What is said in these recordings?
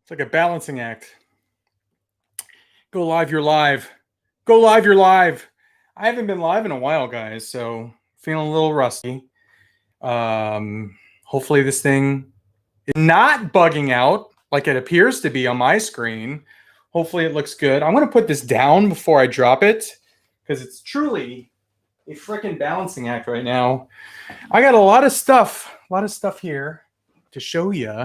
It's like a balancing act. Go live, you're live. Go live, you're live. I haven't been live in a while, guys, so feeling a little rusty. Hopefully this thing is not bugging out like it appears to be on my screen. Hopefully it looks good. I'm going to put this down before I drop it because it's truly a freaking balancing act right now. I got a lot of stuff here to show you.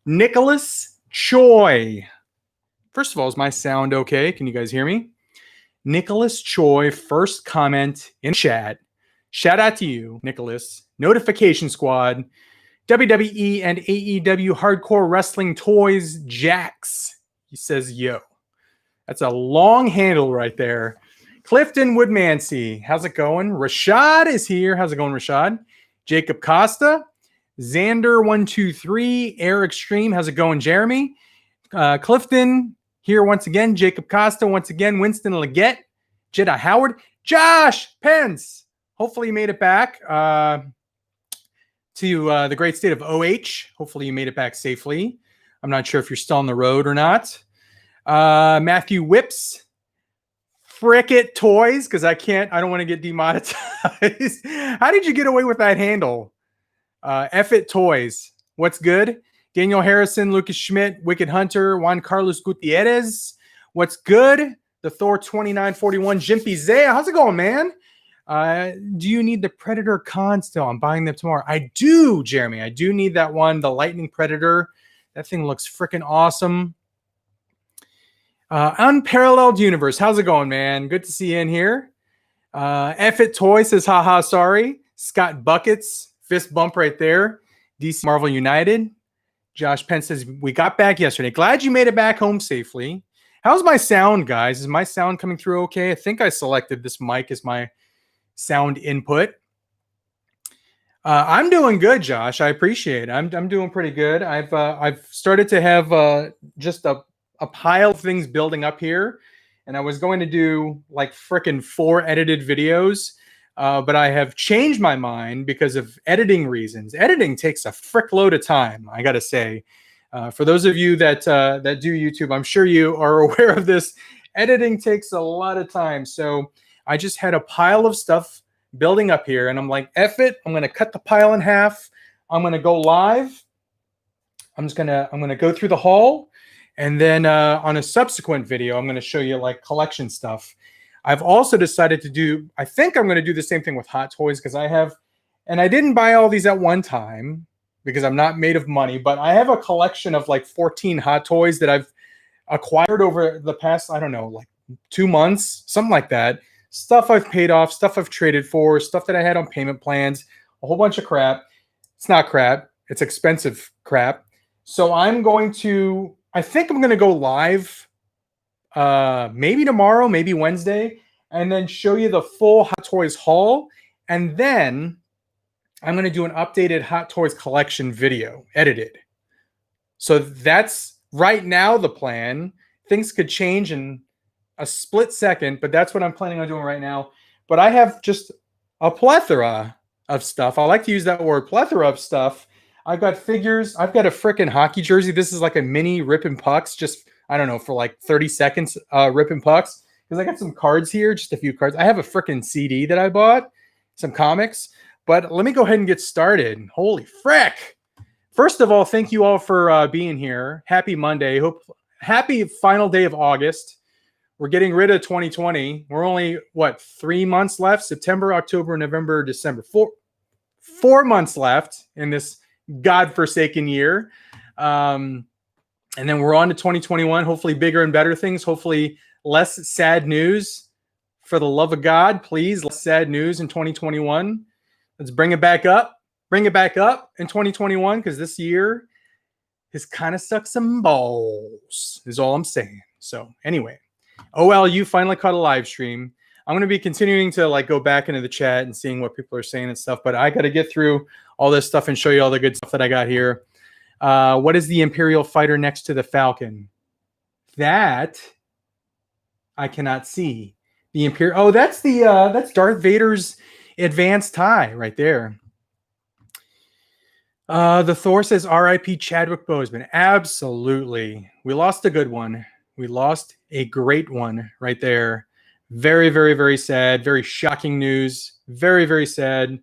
Nicholas Choi. First of all, is my sound okay? Can you guys hear me? Nicholas Choi, first comment in chat. Shout out to you, Nicholas. Notification Squad, WWE and AEW Hardcore Wrestling Toys, Jax. He says, yo. That's a long handle right there. Clifton Woodmansey, how's it going? Rashad is here. How's it going, Rashad? Jacob Costa. Xander123, Air Extreme. How's it going, Jeremy? Clifton here once again. Jacob Costa once again. Winston Leggett. Jedi Howard. Josh Pence. Hopefully you made it back to the great state of OH. Hopefully you made it back safely. I'm not sure if you're still on the road or not. Matthew Whips. Frick it Toys, because I don't want to get demonetized. How did you get away with that handle? F it Toys. What's good? Daniel Harrison, Lucas Schmidt, Wicked Hunter, Juan Carlos Gutierrez. What's good? The Thor 2941, Jimpy Zaya. How's it going, man? Do you need the Predator Con still? I'm buying them tomorrow. I do, Jeremy. I do need that one, the Lightning Predator. That thing looks freaking awesome. Unparalleled Universe. How's it going, man? Good to see you in here. F it Toy says, haha, sorry. Scott Buckets. Fist bump right there. DC Marvel United. Josh Penn says, we got back yesterday. Glad you made it back home safely. How's my sound, guys? Is my sound coming through okay? I think I selected this mic as my sound input. I'm doing good, Josh. I appreciate it. I'm doing pretty good. I've started to have just a pile of things building up here. And I was going to do like frickin' 4 edited videos. But I have changed my mind because of editing reasons. Editing takes a frick load of time, I got to say. For those of you that do YouTube, I'm sure you are aware of this. Editing takes a lot of time. So I just had a pile of stuff building up here. And I'm like, F it. I'm going to cut the pile in half. I'm going to go live. I'm going to go through the haul. And then on a subsequent video, I'm going to show you like collection stuff. I've also decided to do, I think I'm going to do the same thing with Hot Toys because I have, and I didn't buy all these at one time because I'm not made of money, but I have a collection of like 14 Hot Toys that I've acquired over the past, I don't know, like 2 months, something like that. Stuff I've paid off, stuff I've traded for, stuff that I had on payment plans, a whole bunch of crap. It's not crap. It's expensive crap. So I think I'm going to go live maybe tomorrow, maybe Wednesday, and then show you the full Hot Toys haul. And then I'm going to do an updated Hot Toys collection video, edited. So that's right now the plan. Things could change in a split second, but that's what I'm planning on doing right now. But I have just a plethora of stuff. I like to use that word, plethora of stuff. I've got figures. I've got a freaking hockey jersey. This is like a mini Rip and Pucks, just I don't know, for like 30 seconds, ripping pucks. Because I got some cards here, just a few cards. I have a freaking CD that I bought, some comics. But let me go ahead and get started. Holy frick. First of all, thank you all for being here. Happy Monday. Happy final day of August. We're getting rid of 2020. We're only, 3 months left? September, October, November, December. Four months left in this godforsaken year. And then we're on to 2021, hopefully bigger and better things, hopefully less sad news. For the love of God, please, less sad news in 2021. Let's bring it back up. Bring it back up in 2021 because this year has kind of sucked some balls, is all I'm saying. So anyway, OLU finally caught a live stream. I'm going to be continuing to like go back into the chat and seeing what people are saying and stuff, but I got to get through all this stuff and show you all the good stuff that I got here. What is the Imperial fighter next to the Falcon? That I cannot see. The Imperial. Oh, that's that's Darth Vader's advanced tie right there. The Thor says R.I.P. Chadwick Boseman. Absolutely. We lost a good one. We lost a great one right there. Very, very, very sad. Very shocking news. Very, very sad.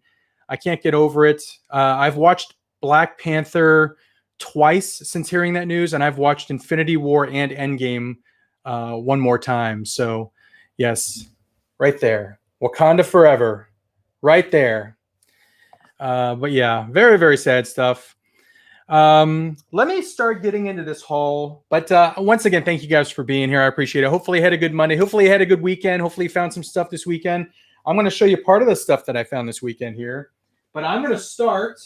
I can't get over it. I've watched Black Panther twice since hearing that news, and I've watched Infinity War and Endgame one more time. So, yes, right there. Wakanda forever. Right there. But yeah, very, very sad stuff. Let me start getting into this haul. But once again, thank you guys for being here. I appreciate it. Hopefully you had a good Monday. Hopefully you had a good weekend. Hopefully you found some stuff this weekend. I'm going to show you part of the stuff that I found this weekend here. But I'm going to start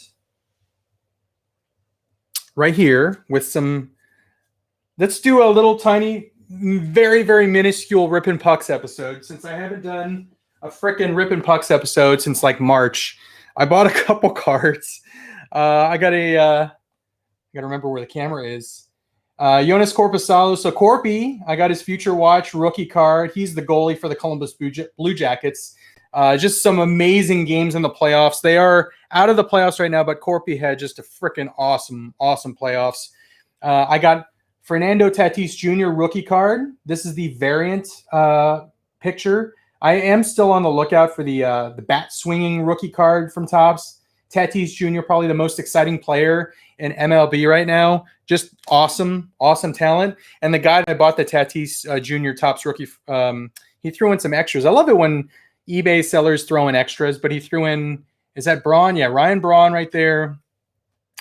right here with some... Let's do a little tiny, very, very minuscule Rip and Pucks episode, since I haven't done a frickin' Rip and Pucks episode since like March. I bought a couple cards. I got to remember where the camera is. Jonas Corpusalo. So Corpy, I got his Future Watch rookie card. He's the goalie for the Columbus Blue Jackets. Just some amazing games in the playoffs. They are out of the playoffs right now, but Corpy had just a freaking awesome playoffs. I got Fernando Tatis Jr. rookie card. This is the variant picture. I am still on the lookout for the bat swinging rookie card from Topps. Tatis Jr., probably the most exciting player in MLB right now. Just awesome talent. And the guy that bought the Tatis Jr. Topps rookie, he threw in some extras. I love it when eBay sellers throw in extras, but he threw in, is that Braun? Yeah, Ryan Braun right there.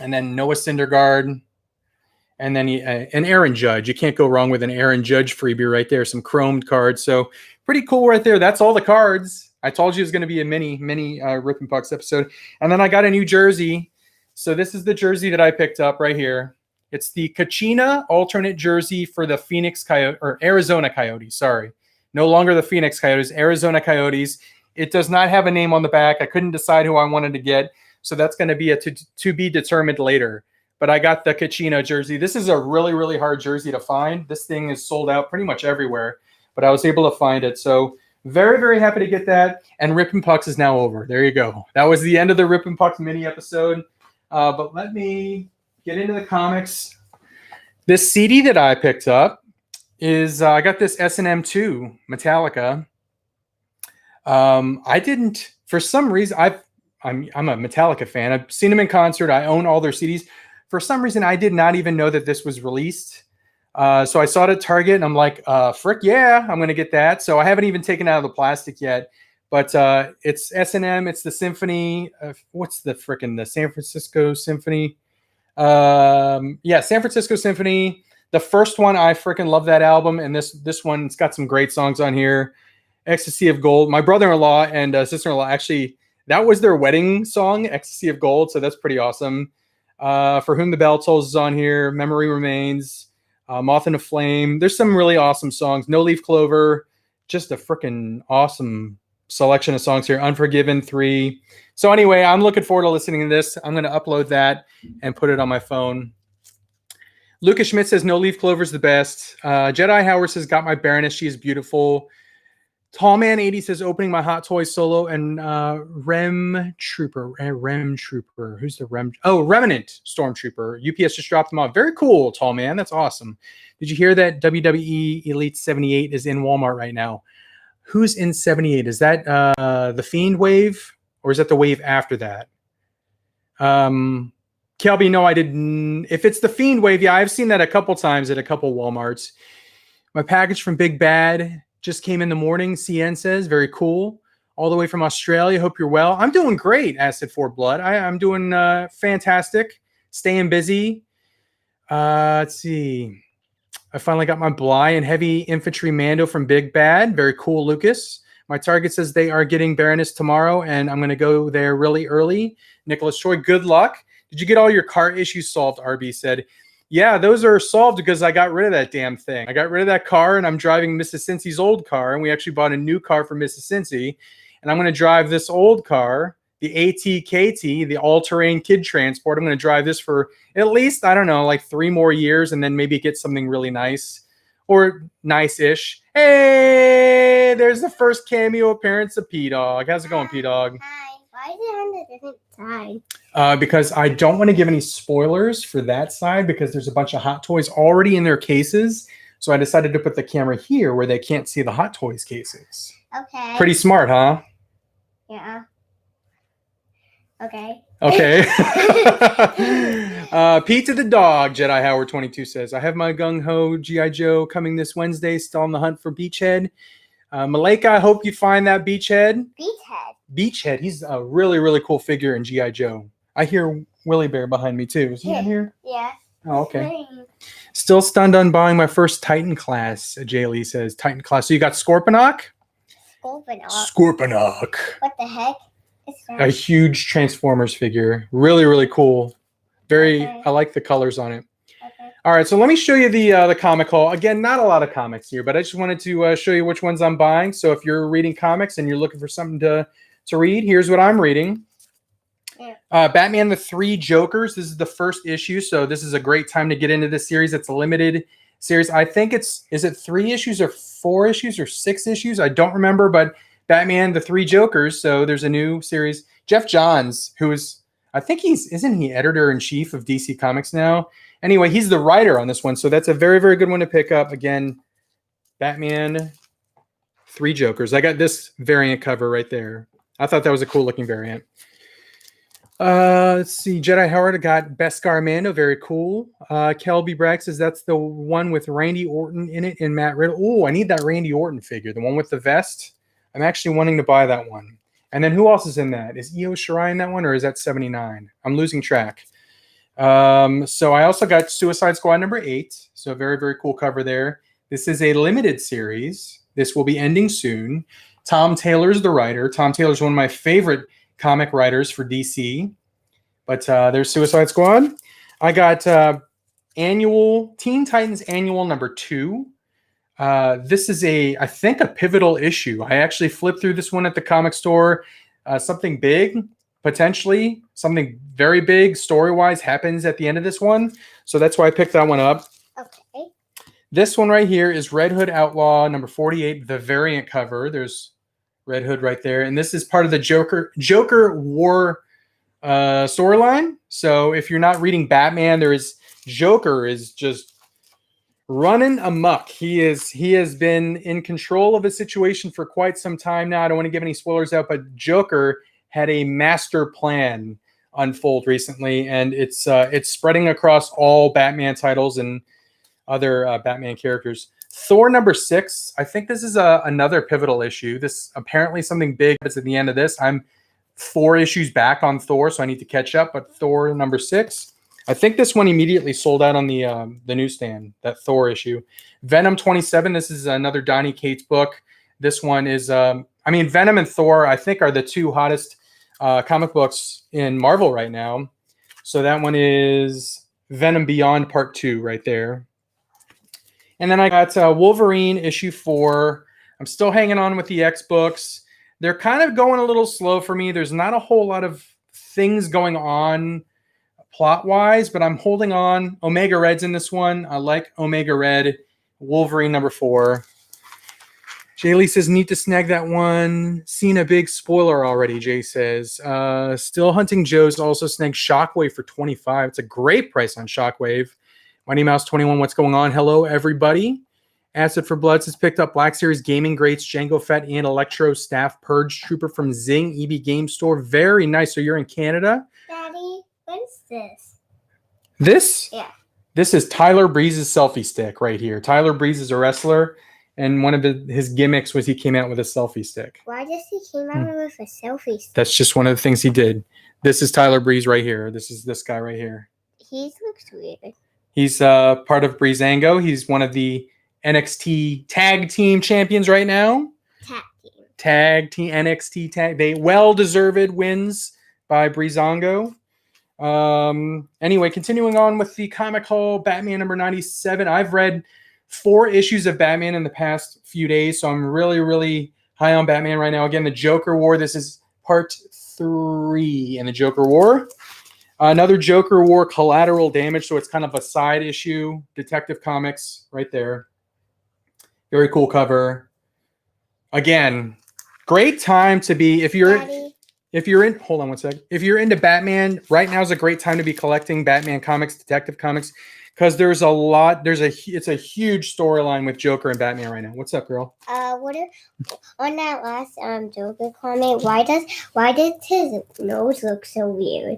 And then Noah Syndergaard. And then an Aaron Judge. You can't go wrong with an Aaron Judge freebie right there. Some chromed cards. So pretty cool right there. That's all the cards. I told you it was going to be a mini Rip and Pucks episode. And then I got a new jersey. So this is the jersey that I picked up right here. It's the Kachina alternate jersey for the Arizona Coyotes. Sorry. No longer the Phoenix Coyotes, Arizona Coyotes. It does not have a name on the back. I couldn't decide who I wanted to get. So that's going to be a to be determined later. But I got the Kachina jersey. This is a really, really hard jersey to find. This thing is sold out pretty much everywhere. But I was able to find it. So very, very happy to get that. And Rip and Pucks is now over. There you go. That was the end of the Rip and Pucks mini episode. But let me get into the comics. This CD that I picked up is I got this S&M 2 Metallica. I didn't, for some reason, I'm a Metallica fan. I've seen them in concert. I own all their CDs. For some reason, I did not even know that this was released. So I saw it at Target, and I'm like, frick yeah, I'm going to get that. So I haven't even taken it out of the plastic yet. But it's S&M. It's the Symphony. What's the San Francisco Symphony? Yeah, San Francisco Symphony. The first one, I freaking love that album. And this one, it's got some great songs on here. Ecstasy of Gold. My brother-in-law and sister-in-law, actually, that was their wedding song, Ecstasy of Gold. So that's pretty awesome. For Whom the Bell Tolls is on here. Memory Remains. Moth and a Flame. There's some really awesome songs. No Leaf Clover. Just a freaking awesome selection of songs here. Unforgiven 3. So anyway, I'm looking forward to listening to this. I'm going to upload that and put it on my phone. Lucas Schmidt says No Leaf Clover is the best. Jedi Howard says got my Baroness. She is beautiful. Tallman 80 says opening my Hot Toys solo. And Rem Trooper. Who's the Rem? Oh, Remnant Stormtrooper. UPS just dropped them off. Very cool, Tallman. That's awesome. Did you hear that WWE Elite 78 is in Walmart right now? Who's in 78? Is that the Fiend wave? Or is that the wave after that? Kelby, no, I didn't. If it's the Fiend wave, yeah, I've seen that a couple times at a couple Walmarts. My package from Big Bad just came in the morning, CN says. Very cool. All the way from Australia. Hope you're well. I'm doing great, Acid for Blood. I'm doing fantastic. Staying busy. Let's see. I finally got my Bly and Heavy Infantry Mando from Big Bad. Very cool, Lucas. My Target says they are getting Baroness tomorrow, and I'm going to go there really early. Nicholas Choi, good luck. Did you get all your car issues solved? RB said. Yeah, those are solved because I got rid of that damn thing. I got rid of that car, and I'm driving Mrs. Cincy's old car, and we actually bought a new car for Mrs. Cincy, and I'm going to drive this old car, the ATKT, the all-terrain kid transport. I'm going to drive this for at least, I don't know, like 3 more years, and then maybe get something really nice or nice-ish. Hey, there's the first cameo appearance of P-Dog. How's it going, P-Dog? Hi. Why is it on the different side? Because I don't want to give any spoilers for that side because there's a bunch of Hot Toys already in their cases. So I decided to put the camera here where they can't see the Hot Toys cases. Okay. Pretty smart, huh? Yeah. Okay. Okay. Pete to the dog, Jedi Howard 22 says, I have my gung-ho G.I. Joe coming this Wednesday, still on the hunt for Beachhead. Malika, I hope you find that Beachhead. Beachhead, he's a really, really cool figure in G.I. Joe. I hear Willie Bear behind me too. Is he in here? Yeah. Oh, okay. Still stunned on buying my first Titan class, Jay Lee says. Titan class. So you got Scorponok? Scorponok. What the heck is that? A huge Transformers figure. Really, really cool. Very, okay. I like the colors on it. Okay. All right, so let me show you the comic haul. Again, not a lot of comics here, but I just wanted to show you which ones I'm buying. So if you're reading comics and you're looking for something to read, here's what I'm reading. Yeah. Batman the Three Jokers. This is the first issue, so this is a great time to get into this series. It's a limited series. I think is it 3 issues or 4 issues or 6 issues? I don't remember, but Batman the Three Jokers. So there's a new series. Jeff Johns, who is, I think isn't he editor-in-chief of DC Comics now? Anyway, he's the writer on this one, so that's a very, very good one to pick up. Again, Batman Three Jokers. I got this variant cover right there. I thought that was a cool looking variant. Let's see. Jedi Howard got Beskar Mando. Very cool. Kelby Bragg says that's the one with Randy Orton in it and Matt Riddle. Oh, I need that Randy Orton figure. The one with the vest. I'm actually wanting to buy that one. And then who else is in that? Is Io Shirai in that one or is that 79? I'm losing track. So I also got Suicide Squad number 8. So very, very cool cover there. This is a limited series. This will be ending soon. Tom Taylor's the writer. Tom Taylor's one of my favorite comic writers for DC. But there's Suicide Squad. I got Teen Titans Annual number 2. This is I think a pivotal issue. I actually flipped through this one at the comic store. Something big, potentially something very big story-wise happens at the end of this one. So that's why I picked that one up. Okay. This one right here is Red Hood Outlaw number 48, the variant cover. There's Red Hood right there. And this is part of the Joker War storyline. So if you're not reading Batman, Joker is just running amok. He has been in control of a situation for quite some time now. I don't want to give any spoilers out, but Joker had a master plan unfold recently, and it's spreading across all Batman titles and other Batman characters. Thor number 6. I think this is another pivotal issue. This apparently something big is at the end of this. I'm 4 issues back on Thor, so I need to catch up. But Thor number 6. I think this one immediately sold out on the newsstand, that Thor issue. Venom 27, this is another Donny Cates book. This one is, Venom and Thor, I think, are the 2 hottest comic books in Marvel right now. So that one is Venom Beyond Part 2 right there. And then I got Wolverine issue 4. I'm still hanging on with the X books. They're kind of going a little slow for me. There's not a whole lot of things going on plot-wise, but I'm holding on. Omega Red's in this one. I like Omega Red. Wolverine number 4. Jay Lee says, need to snag that one. Seen a big spoiler already, Jay says. Still Hunting Joe's also snagged Shockwave for $25. It's a great price on Shockwave. Mighty Mouse 21, what's going on? Hello, everybody. Acid for Bloods has picked up Black Series Gaming Greats, Django Fett, and Electro Staff Purge Trooper from Zing EB Game Store. Very nice. So you're in Canada? Daddy, what's this? This? Yeah. This is Tyler Breeze's selfie stick right here. Tyler Breeze is a wrestler, and one of his gimmicks was he came out with a selfie stick. Why does he came out with a selfie stick? That's just one of the things he did. This is Tyler Breeze right here. This is this guy right here. He looks weird. He's part of Breezango. He's one of the NXT Tag Team Champions right now. Tag Team NXT Tag. They well-deserved wins by Breezango. Anyway, continuing on with the comic haul, Batman number 97. I've read 4 issues of Batman in the past few days, so I'm really, really high on Batman right now. Again, the Joker War. This is part 3 in the Joker War. Another Joker War Collateral Damage, so it's kind of a side issue. Detective Comics right there. Very cool cover. Again, great time to be, if you're... Daddy, if you're in, hold on one sec. If you're into Batman, right now is a great time to be collecting Batman comics, Detective Comics, because there's a lot. It's a huge storyline with Joker and Batman right now. What's up, girl? On that last Joker comment, why did his nose look so weird?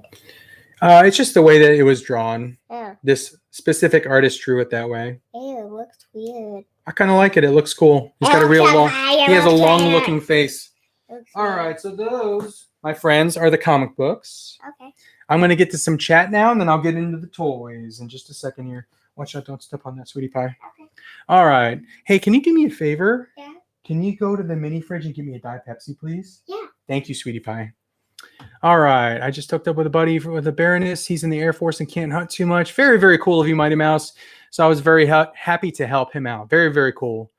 It's just the way that it was drawn. Yeah. This specific artist drew it that way. Ew, it looks weird. I kind of like it. It looks cool. He's got a real long. He has a long-looking face. All right, so those, my friends, are the comic books. Okay. I'm going to get to some chat now, and then I'll get into the toys in just a second here. Watch out, don't step on that, sweetie pie. Okay. All right. Hey, can you do me a favor? Yeah. Can you go to the mini fridge and give me a Diet Pepsi, please? Yeah. Thank you, sweetie pie. All right. I just hooked up with a buddy with a Baroness. He's in the Air Force and can't hunt too much. Very, very cool of you, Mighty Mouse. So I was very happy to help him out. Very, very cool.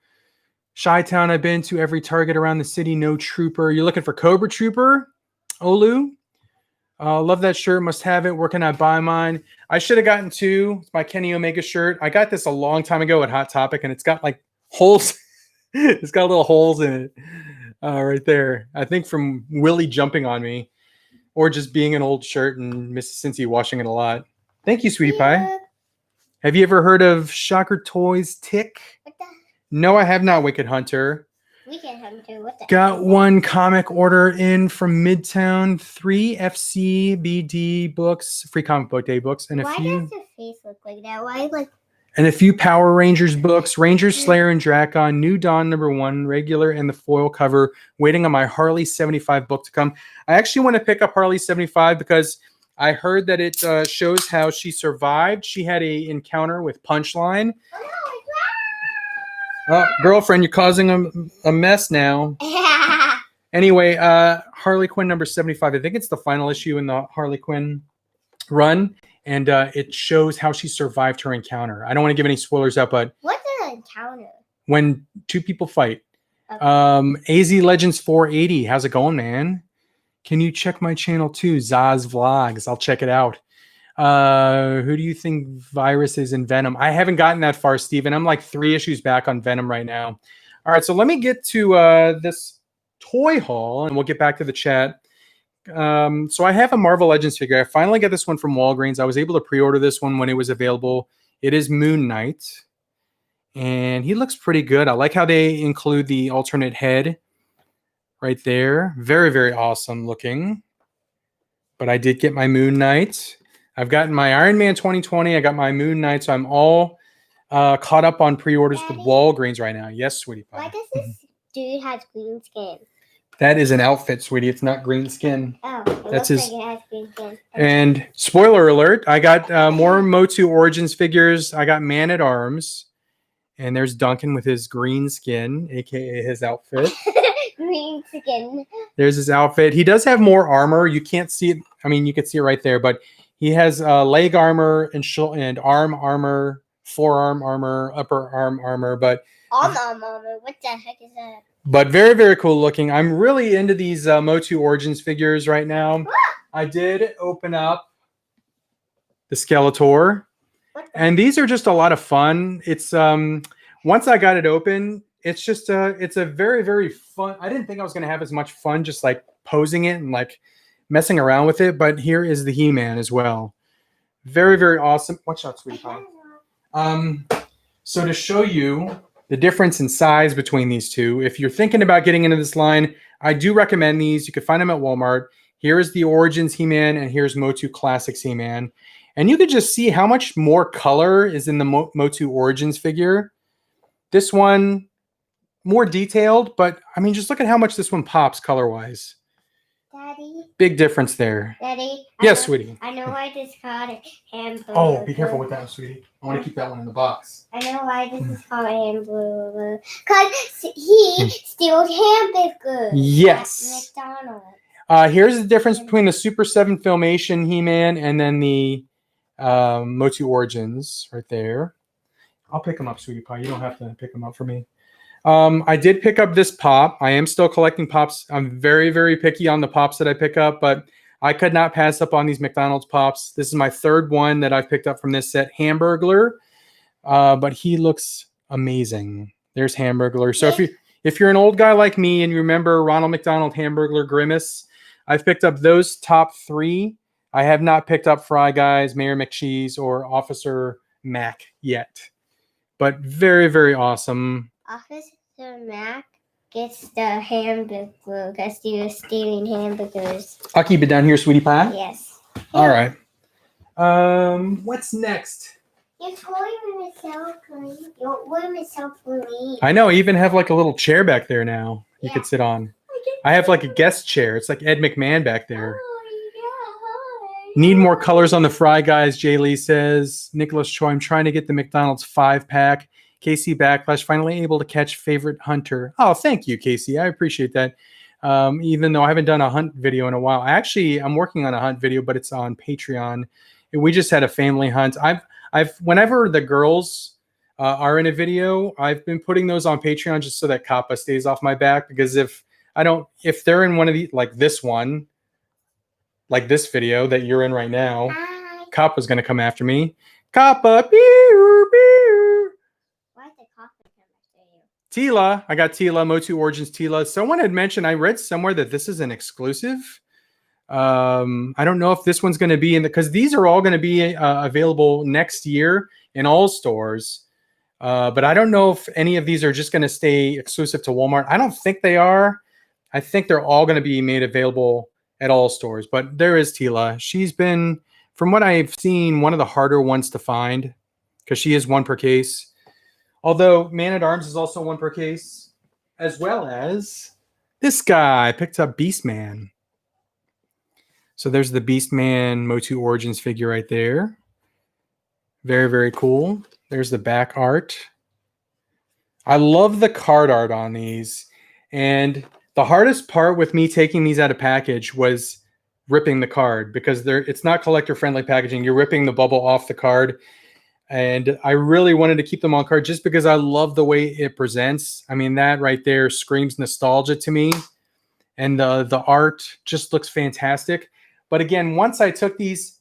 Chi-Town, I've been to every Target around the city. No Trooper. You're looking for Cobra Trooper? Olu? Love that shirt. Must have it. Where can I buy mine? I should have gotten two. It's my Kenny Omega shirt. I got this a long time ago at Hot Topic, and it's got like holes. It's got little holes in it right there. I think from Willie jumping on me or just being an old shirt and Mrs. Cincy washing it a lot. Thank you, sweetie pie. Have you ever heard of Shocker Toys Tick? What the? No, I have not, Wicked Hunter. Wicked Hunter, what the? Got one comic order in from Midtown. 3 FCBD books, free comic book day books, and Why does the face look like that? Why and a few Power Rangers books. Ranger Slayer and Drakon, New Dawn #1, regular and the foil cover. Waiting on my Harley 75 book to come. I actually want to pick up Harley 75 because I heard that it shows how she survived. She had a encounter with Punchline. Oh, girlfriend, you're causing a mess now. Anyway, Harley Quinn #75. I think it's the final issue in the Harley Quinn run, and it shows how she survived her encounter. I don't want to give any spoilers out, but What's an encounter? When two people fight. Okay. AZ Legends 480. How's it going, man? Can you check my channel too? Zaz Vlogs. I'll check it out. Who do you think Virus is in Venom? I haven't gotten that far, Steven. I'm like 3 issues back on Venom right now. All right, so let me get to this toy haul, and we'll get back to the chat. So I have a Marvel Legends figure. I finally got this one from Walgreens. I was able to pre-order this one when it was available. It is Moon Knight, and he looks pretty good. I like how they include the alternate head right there. Very, very awesome looking. But I did get my Moon Knight. I've gotten my Iron Man 2020. I got my Moon Knight, so I'm all caught up on pre-orders with Walgreens right now. Yes, sweetie pie. Why does this dude have green skin? That is an outfit, sweetie. It's not green skin. Oh, That's looks like it has green skin. And spoiler alert, I got more MOTU Origins figures. I got Man at Arms. And there's Duncan with his green skin, a.k.a. his outfit. Green skin. There's his outfit. He does have more armor. You can't see it. I mean, you can see it right there, but he has leg armor and arm armor, forearm armor, upper arm armor. But Arm armor. What the heck is that? But very, very cool looking. I'm really into these MOTU Origins figures right now. I did open up the Skeletor. And these are just a lot of fun. It's once I got it open, it's just it's a very, very fun. I didn't think I was going to have as much fun just like posing it and like messing around with it. But here is the He-Man as well. Very, very awesome. Watch out, sweetie pie. So to show you the difference in size between these two, if you're thinking about getting into this line, I do recommend these. You can find them at Walmart. Here is the Origins He-Man, and here's MOTU Classics He-Man. And you can just see how much more color is in the MOTU Origins figure. This one, more detailed, but I mean, just look at how much this one pops color-wise. Daddy? Big difference there. Daddy? Yes, sweetie. I know why this called hamburger. Oh, be careful with that, sweetie. I want to keep that one in the box. I know why this is called hamburger. Because he steals hamburgers. Yes. At McDonald. Here's the difference between the Super 7 Filmation He-Man and then the MOTU Origins right there. I'll pick them up, sweetie pie. You don't have to pick them up for me. I did pick up this pop. I am still collecting pops. I'm very, very picky on the pops that I pick up, but I could not pass up on these McDonald's pops. This is my third one that I've picked up from this set, Hamburglar. But he looks amazing. There's Hamburglar. So if you're an old guy like me and you remember Ronald McDonald Hamburglar Grimace, I've picked up those top 3. I have not picked up Fry Guys, Mayor McCheese, or Officer Mac yet. But very, very awesome. Officer Mac gets the hamburger because he was stealing hamburgers. I'll keep it down here, sweetie pie. Yes. All right. What's next? Your toy room is so clean. I know. I even have like a little chair back there now you could sit on. I have like a guest chair. It's like Ed McMahon back there. Need more colors on the Fry Guys, Jay Lee says. Nicholas Choi, I'm trying to get the McDonald's 5-pack. Casey Backlash, finally able to catch favorite hunter. Oh, thank you, Casey. I appreciate that. Even though I haven't done a hunt video in a while. I'm working on a hunt video, but it's on Patreon. We just had a family hunt. Whenever the girls are in a video, I've been putting those on Patreon just so that Kappa stays off my back. Because if they're in one of these, like this one, like this video that you're in right now, Kappa's going to come after me. Kappa, Tila, I got Tila, MOTU Origins Tila. Someone had mentioned, I read somewhere that this is an exclusive. I don't know if this one's going to be because these are all going to be available next year in all stores. But I don't know if any of these are just going to stay exclusive to Walmart. I don't think they are. I think they're all going to be made available at all stores. But there is Tila. She's been, from what I've seen, one of the harder ones to find because she is 1 per case. Although Man-at-Arms is also 1 per case, as well as this guy. I picked up Beastman. So there's the Beastman MOTU Origins figure right there. Very, very cool. There's the back art. I love the card art on these. And the hardest part with me taking these out of package was ripping the card because it's not collector-friendly packaging. You're ripping the bubble off the card. And I really wanted to keep them on card just because I love the way it presents. I mean, that right there screams nostalgia to me. And the art just looks fantastic. But again, once I took these...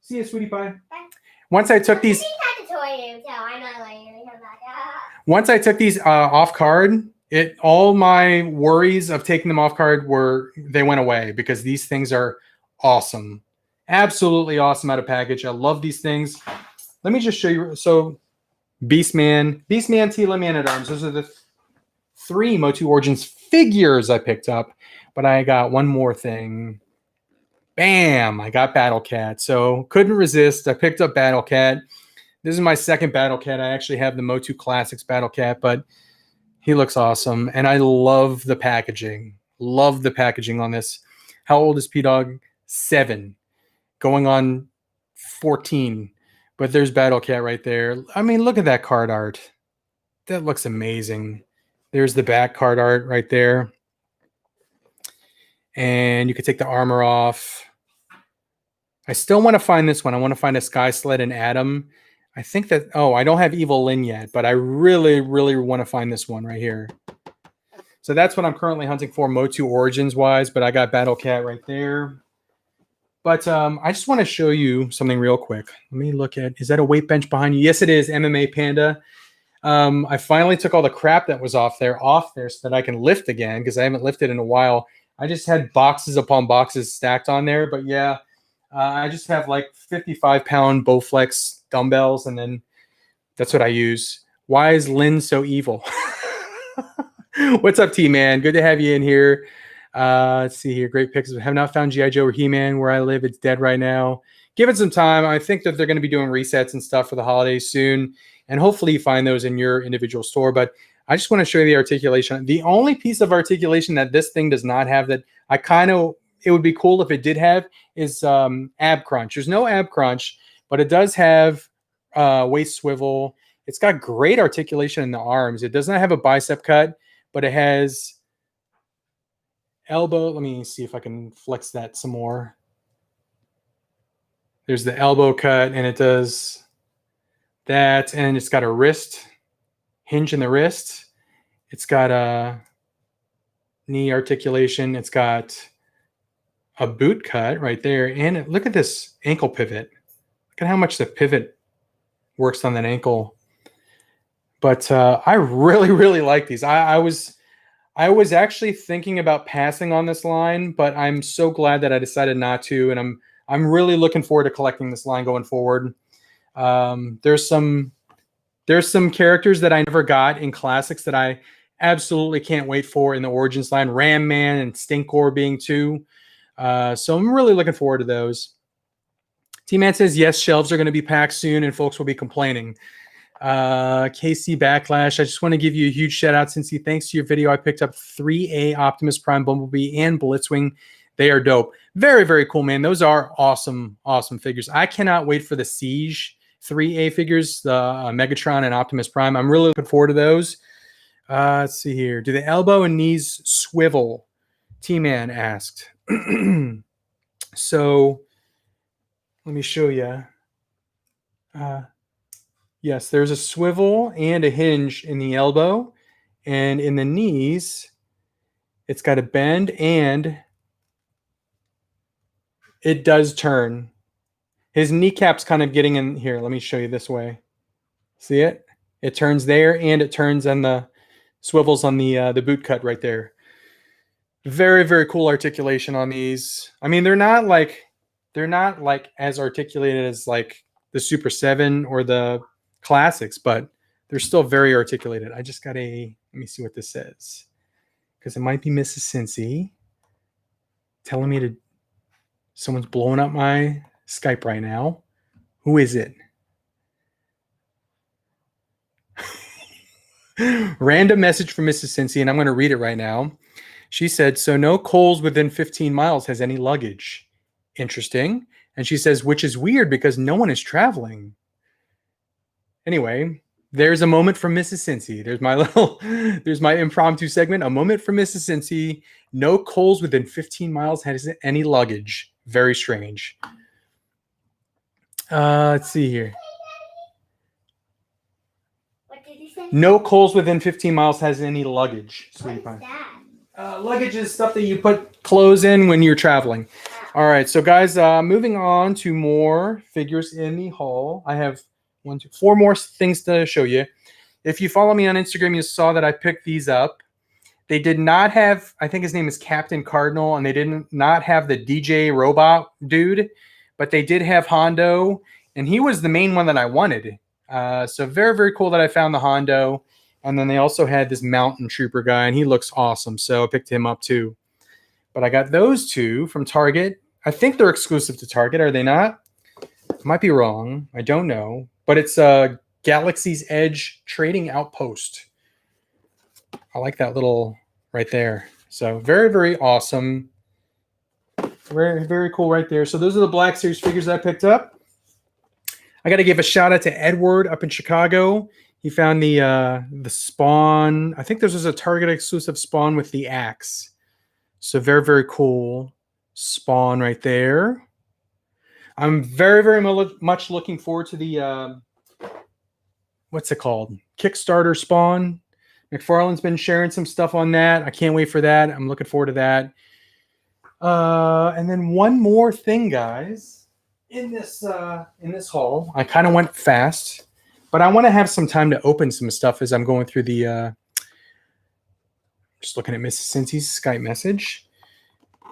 See you, sweetie pie. Bye. Once I took these... Once I took these off card, all my worries of taking them off card they went away because these things are awesome. Absolutely awesome out of package. I love these things. Let me just show you. So, Beastman, Tila, Man-at-Arms. Those are the 3 MOTU Origins figures I picked up. But I got one more thing. Bam! I got Battle Cat. So, couldn't resist. I picked up Battle Cat. This is my second Battle Cat. I actually have the MOTU Classics Battle Cat, but he looks awesome. And I love the packaging. Love the packaging on this. How old is P-Dog? 7. Going on 14. But there's Battle Cat right there. I mean, look at that card art. That looks amazing. There's the back card art right there. And you can take the armor off. I still want to find this one. I want to find a Sky Sled and Adam. I think that... Oh, I don't have Evil Lyn yet, but I really, really want to find this one right here. So that's what I'm currently hunting for, MOTU Origins-wise, but I got Battle Cat right there. But I just want to show you something real quick. Let me look at... Is that a weight bench behind you? Yes, it is. MMA Panda. I finally took all the crap that was off there so that I can lift again because I haven't lifted in a while. I just had boxes upon boxes stacked on there. But yeah, I just have like 55-pound Bowflex dumbbells, and then that's what I use. Why is Lynn so evil? What's up, T-Man? Good to have you in here. Let's see here. Great picks. Have not found G.I. Joe or He-Man where I live. It's dead right now. Give it some time. I think that they're going to be doing resets and stuff for the holidays soon. And hopefully you find those in your individual store. But I just want to show you the articulation. The only piece of articulation that this thing does not have that it would be cool if it did have is ab crunch. There's no ab crunch, but it does have waist swivel. It's got great articulation in the arms. It does not have a bicep cut, but it has... elbow. Let me see if I can flex that some more. There's the elbow cut, and it does that, and it's got a wrist hinge in the wrist. It's got a knee articulation. It's got a boot cut right there, and look at this ankle pivot. Look at how much the pivot works on that ankle. But I really, really like these. I I was actually thinking about passing on this line, but I'm so glad that I decided not to, and I'm really looking forward to collecting this line going forward. There's some characters that I never got in classics that I absolutely can't wait for in the Origins line. Ram Man and Stinkor being two. So I'm really looking forward to those. T-Man says, yes, shelves are going to be packed soon and folks will be complaining. KC Backlash, I just want to give you a huge shout out, Cincy. Thanks to your video, I picked up 3A Optimus Prime, Bumblebee, and Blitzwing. They are dope. Very, very cool, man. Those are awesome, awesome figures. I cannot wait for the Siege 3A figures, the Megatron and Optimus Prime. I'm really looking forward to those. Let's see here. Do the elbow and knees swivel? T-Man asked. So let me show you. Yes, there's a swivel and a hinge in the elbow, and in the knees, it's got a bend and it does turn. His kneecap's kind of getting in here. Let me show you this way. See it? It turns there and it turns on the swivels on the boot cut right there. Very, very cool articulation on these. I mean, they're not like as articulated as like the Super 7 or the classics, but they're still very articulated. I just got let me see what this says, because it might be Mrs. Cincy telling me someone's blowing up my Skype right now. Who is it? Random message from Mrs. Cincy, and I'm going to read it right now. She said, so no Kohl's within 15 miles has any luggage. Interesting. And she says, which is weird because no one is traveling. Anyway, there's a moment from Mrs. Cincy. There's my impromptu segment. A moment from Mrs. Cincy. No Kohl's within 15 miles has any luggage. Very strange. Let's see here. What did you say? No Kohl's within 15 miles has any luggage. What is that? Luggage is stuff that you put clothes in when you're traveling. All right, so guys, moving on to more figures in the haul. I have 4 more things to show you. If you follow me on Instagram, you saw that I picked these up. They did not have, I think his name is Captain Cardinal, and they did not have the DJ robot dude, but they did have Hondo, and he was the main one that I wanted. So very, very cool that I found the Hondo. And then they also had this mountain trooper guy, and he looks awesome. So I picked him up too. But I got those 2 from Target. I think they're exclusive to Target. Are they not? Might be wrong. I don't know. But it's a Galaxy's Edge Trading Outpost. I like that little right there. So very, very awesome. Very, very cool right there. So those are the Black Series figures I picked up. I got to give a shout out to Edward up in Chicago. He found the Spawn. I think this was a Target exclusive Spawn with the axe. So very, very cool Spawn right there. I'm very, very much looking forward to the, what's it called? Kickstarter Spawn. McFarlane's been sharing some stuff on that. I can't wait for that. I'm looking forward to that. And then one more thing, guys. In this haul, I kind of went fast. But I want to have some time to open some stuff as I'm going through the... just looking at Mrs. Cincy's Skype message.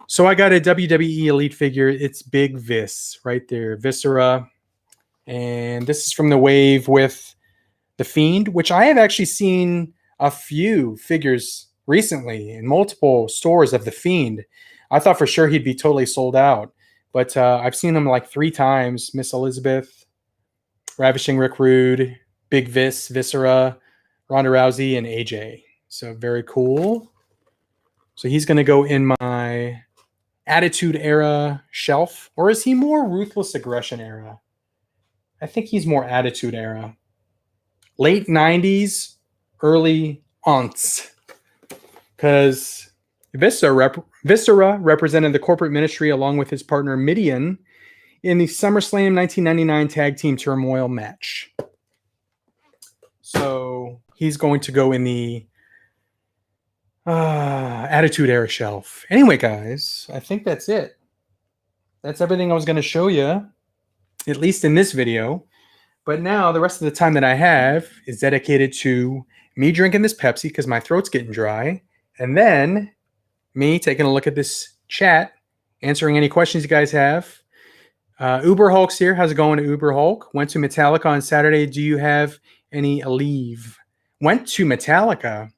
So I got a WWE Elite figure. It's Big Vis right there. Viscera. And this is from the wave with The Fiend, which I have actually seen a few figures recently in multiple stores of The Fiend. I thought for sure he'd be totally sold out. But I've seen him like 3 times. Miss Elizabeth, Ravishing Rick Rude, Big Vis, Viscera, Ronda Rousey, and AJ. So very cool. So he's going to go in my Attitude Era shelf. Or is he more Ruthless Aggression Era? I think he's more Attitude Era. Late 90s, early aunts. Because Viscera represented the corporate ministry along with his partner Midian in the SummerSlam 1999 Tag Team Turmoil match. So he's going to go in the Attitude Era shelf. Anyway, guys, I think that's it. That's everything I was going to show you, at least in this video. But now the rest of the time that I have is dedicated to me drinking this Pepsi because my throat's getting dry, And then me taking a look at this chat, answering any questions you guys have. Uber Hulk's here. How's it going, Uber Hulk? Went to Metallica on Saturday. Do you have any leave? Went to Metallica.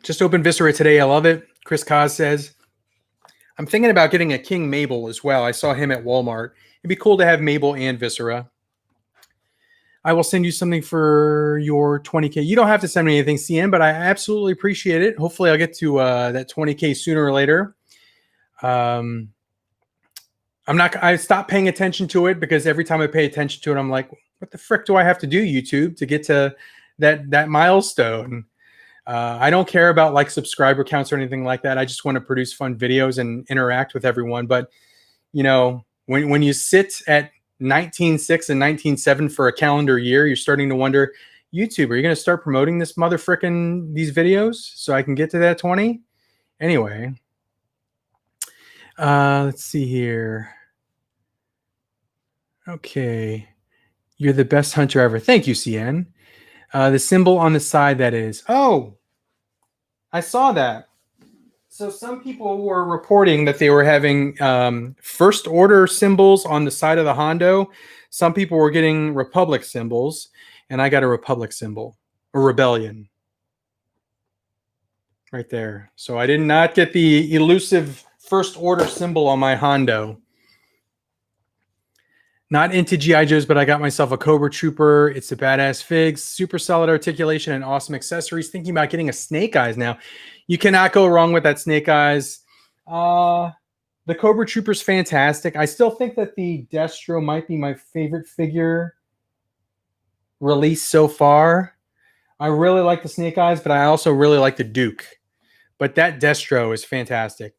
Just opened Viscera today. I love it. Chris Kaz says, I'm thinking about getting a King Mabel as well. I saw him at Walmart. It'd be cool to have Mabel and Viscera. I will send you something for your 20K. You don't have to send me anything, CN, but I absolutely appreciate it. Hopefully I'll get to that 20K sooner or later. I stopped paying attention to it because every time I pay attention to it, I'm like, what the frick do I have to do, YouTube, to get to that milestone? I don't care about like subscriber counts or anything like that. I just want to produce fun videos and interact with everyone. But you know, when you sit at 19.6 and 19.7 for a calendar year, you're starting to wonder, YouTube, are you going to start promoting this these videos so I can get to that 20? Anyway, let's see here. Okay. You're the best hunter ever. Thank you, CN. The symbol on the side, that is. Oh, I saw that. So some people were reporting that they were having first order symbols on the side of the Hondo. Some people were getting Republic symbols, and I got a Republic symbol, a Rebellion. Right there. So I did not get the elusive first order symbol on my Hondo. Not into G.I. Joes, but I got myself a Cobra Trooper. It's a badass fig, super solid articulation and awesome accessories. Thinking about getting a Snake Eyes now. You cannot go wrong with that Snake Eyes. The Cobra Trooper's fantastic. I still think that the Destro might be my favorite figure released so far. I really like the Snake Eyes, but I also really like the Duke. But that Destro is fantastic.